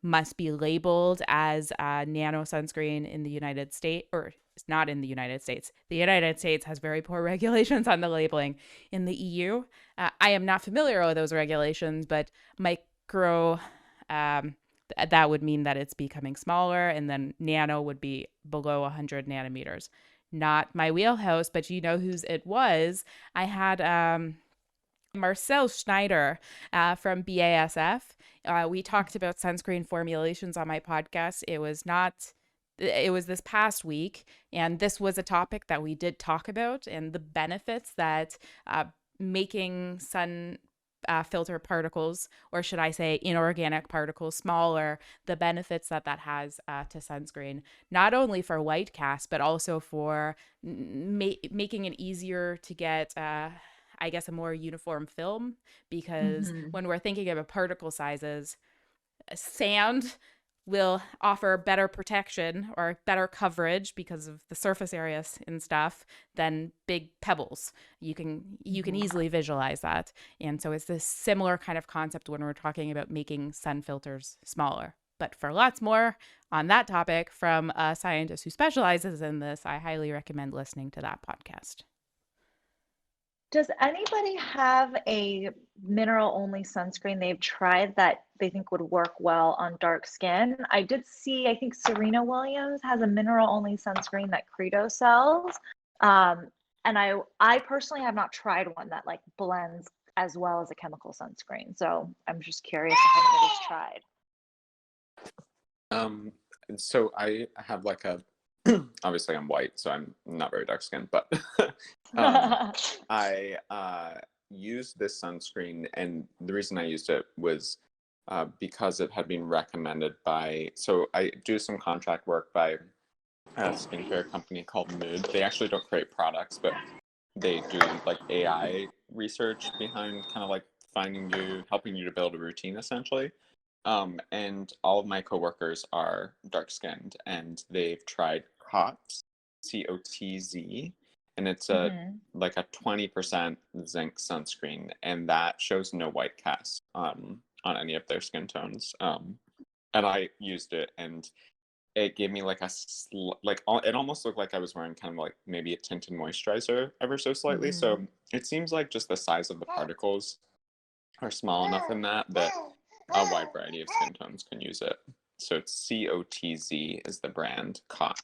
must be labeled as a nano sunscreen in the United States or It's not in the United States. The United States has very poor regulations on the labeling. In the EU, I am not familiar with those regulations, but micro, that would mean that it's becoming smaller, and then nano would be below 100 nanometers. Not my wheelhouse, but you know whose it was. I had Marcel Schneider from BASF. We talked about sunscreen formulations on my podcast. It was this past week, and this was a topic that we did talk about, and the benefits that making sun filter particles, or should I say inorganic particles, smaller, the benefits that has to sunscreen, not only for white cast, but also for making it easier to get I guess a more uniform film, because when we're thinking about particle sizes, sand will offer better protection or better coverage because of the surface areas and stuff than big pebbles. You can easily visualize that. And so it's this similar kind of concept when we're talking about making sun filters smaller. But for lots more on that topic from a scientist who specializes in this, I highly recommend listening to that podcast. Does anybody have a mineral-only sunscreen they've tried that they think would work well on dark skin? I did see, I think Serena Williams has a mineral-only sunscreen that Credo sells. And I personally have not tried one that like blends as well as a chemical sunscreen. So I'm just curious if anybody's tried. So I have like a obviously I'm white, so I'm not very dark skinned, but I used this sunscreen, and the reason I used it was because it had been recommended by, so I do some contract work by a skincare company called Mood. They actually don't create products, but they do like AI research behind kind of like helping you to build a routine essentially. And all of my coworkers are dark skinned, and they've tried COTZ, COTZ, and it's like a 20% zinc sunscreen, and that shows no white cast on any of their skin tones. And I used it, and it gave me like it almost looked like I was wearing kind of like maybe a tinted moisturizer ever so slightly. So it seems like just the size of the particles are small enough in that a wide variety of skin tones can use it. So it's COTZ is the brand. COT.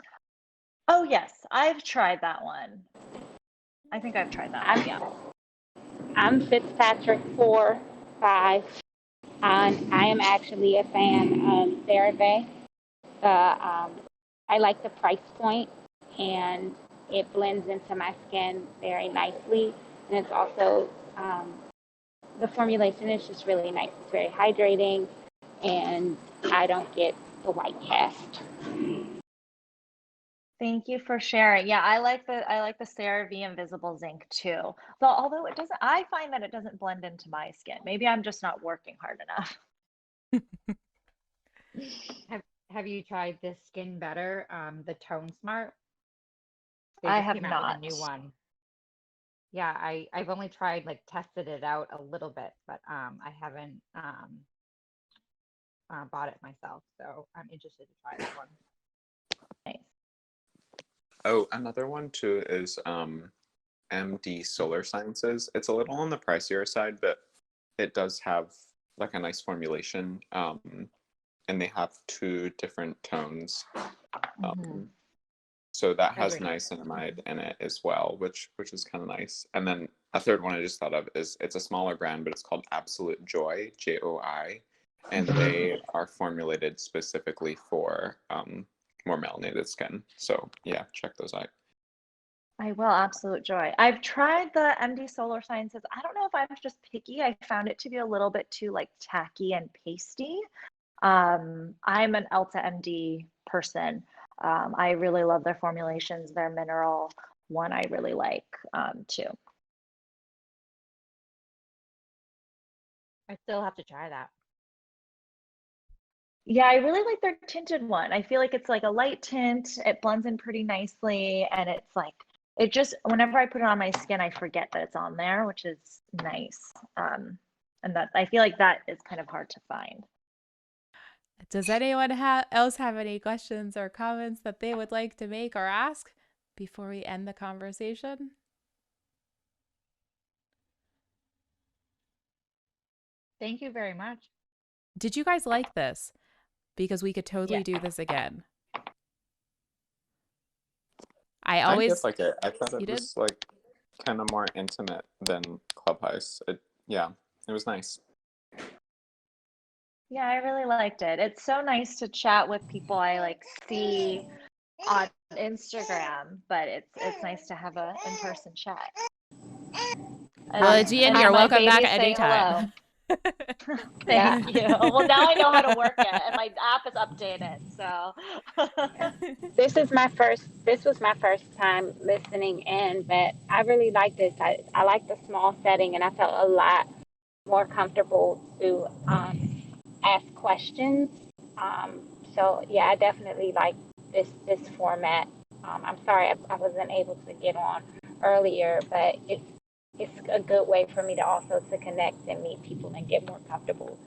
Oh yes, I've tried that one. I think I've tried that one, yeah. I'm Fitzpatrick 4-5, and I am actually a fan of CeraVe. I like the price point, and it blends into my skin very nicely. And it's also, the formulation is just really nice. It's very hydrating, and I don't get the white cast. Thank you for sharing. Yeah, I like the CeraVe Invisible Zinc too. So although I find that it doesn't blend into my skin. Maybe I'm just not working hard enough. Have you tried this Skin Better, the Tone Smart? They I just have came out with not. a new one. Yeah, I've only tried, like, tested it out a little bit, but I haven't bought it myself, so I'm interested to try that one. Nice. Oh, another one too is MD Solar Sciences. It's a little on the pricier side, but it does have like a nice formulation. And they have 2 different tones. So that has niacinamide in it as well, which is kind of nice. And then a third one I just thought of is, it's a smaller brand, but it's called Absolute Joy, JOI, and they are formulated specifically for more melanated skin. So yeah, check those out. I will, Absolute Joy. I've tried the MD Solar Sciences. I don't know if I'm just picky. I found it to be a little bit too like tacky and pasty. I'm an Elta MD person. I really love their formulations. Their mineral one I really like too. I still have to try that. Yeah, I really like their tinted one. I feel like it's like a light tint. It blends in pretty nicely, and it's like it just whenever I put it on my skin, I forget that it's on there, which is nice. And that I feel like that is kind of hard to find. Does anyone else have any questions or comments that they would like to make or ask before we end the conversation? Thank you very much. Did you guys like this? Because we could totally Yeah. do this again. I I did always, like it. I thought you it did? was like kind of more intimate than Clubhouse. Yeah, it was nice. Yeah, I really liked it. It's so nice to chat with people I like see on Instagram, but it's nice to have a in-person chat. Well, And Aegean, and you're my welcome back baby's saying hello. anytime. Yeah. Thank you. Well, now I know how to work it, and my app is updated. So This was my first time listening in, but I really like this. I like the small setting, and I felt a lot more comfortable to ask questions. Um, so yeah, I definitely like this format. I'm sorry I wasn't able to get on earlier, but it's a good way for me to also to connect and meet people and get more comfortable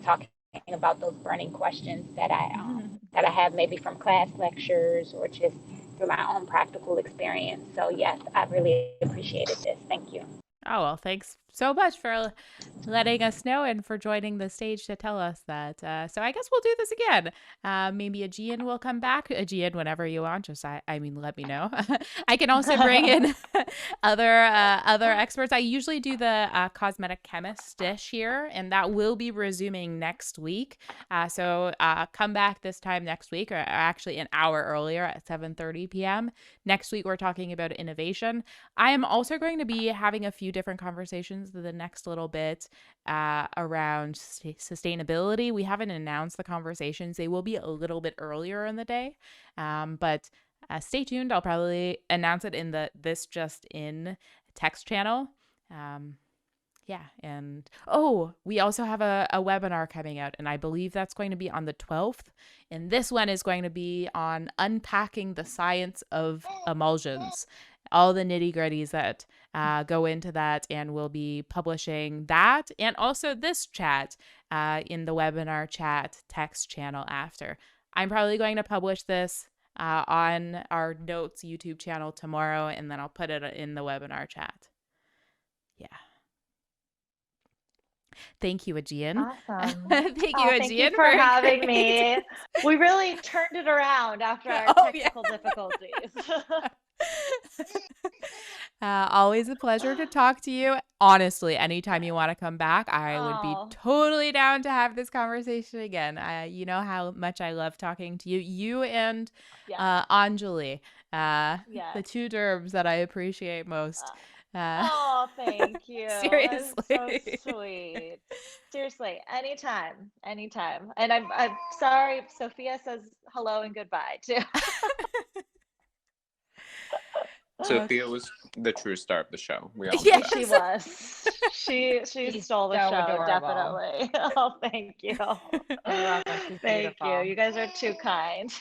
talking about those burning questions that I have maybe from class lectures or just through my own practical experience. So yes, I really appreciated this. Thank you. Oh, well, thanks so much for letting us know and for joining the stage to tell us that. So I guess we'll do this again. Maybe Aegean will come back. Aegean, whenever you want. Just I mean, let me know. I can also bring in other experts. I usually do the cosmetic chemist dish here, and that will be resuming next week. So come back this time next week, or actually an hour earlier at 7:30 p.m. Next week, we're talking about innovation. I am also going to be having a few different conversations the next little bit around sustainability. We haven't announced the conversations. They will be a little bit earlier in the day, but stay tuned. I'll probably announce it in the This Just In text channel. Yeah. And we also have a webinar coming out, and I believe that's going to be on the 12th. And this one is going to be on unpacking the science of emulsions, all the nitty gritties that go into that. And we'll be publishing that and also this chat in the webinar chat text channel after. I'm probably going to publish this on our notes YouTube channel tomorrow, and then I'll put it in the webinar chat. Yeah. Thank you, Aegean. awesome. Thank you, Thank you Aegean, for having great- me. We really turned it around after our Oh, yeah. technical difficulties. Always a pleasure to talk to you. Honestly, anytime you want to come back, I would be Oh, totally down to have this conversation again. You know how much I love talking to you. You and yes, Anjali, yes. the two derbs that I appreciate most. Oh, thank you. That's so Seriously. sweet. Seriously, anytime, anytime. And I'm sorry, Sophia says hello and goodbye too. Sophia was the true star of the show. We all know Yes. that. She was. She She's stole the so show, adorable. definitely. Oh, thank you. I love her. She's Thank you. beautiful. You guys are too kind.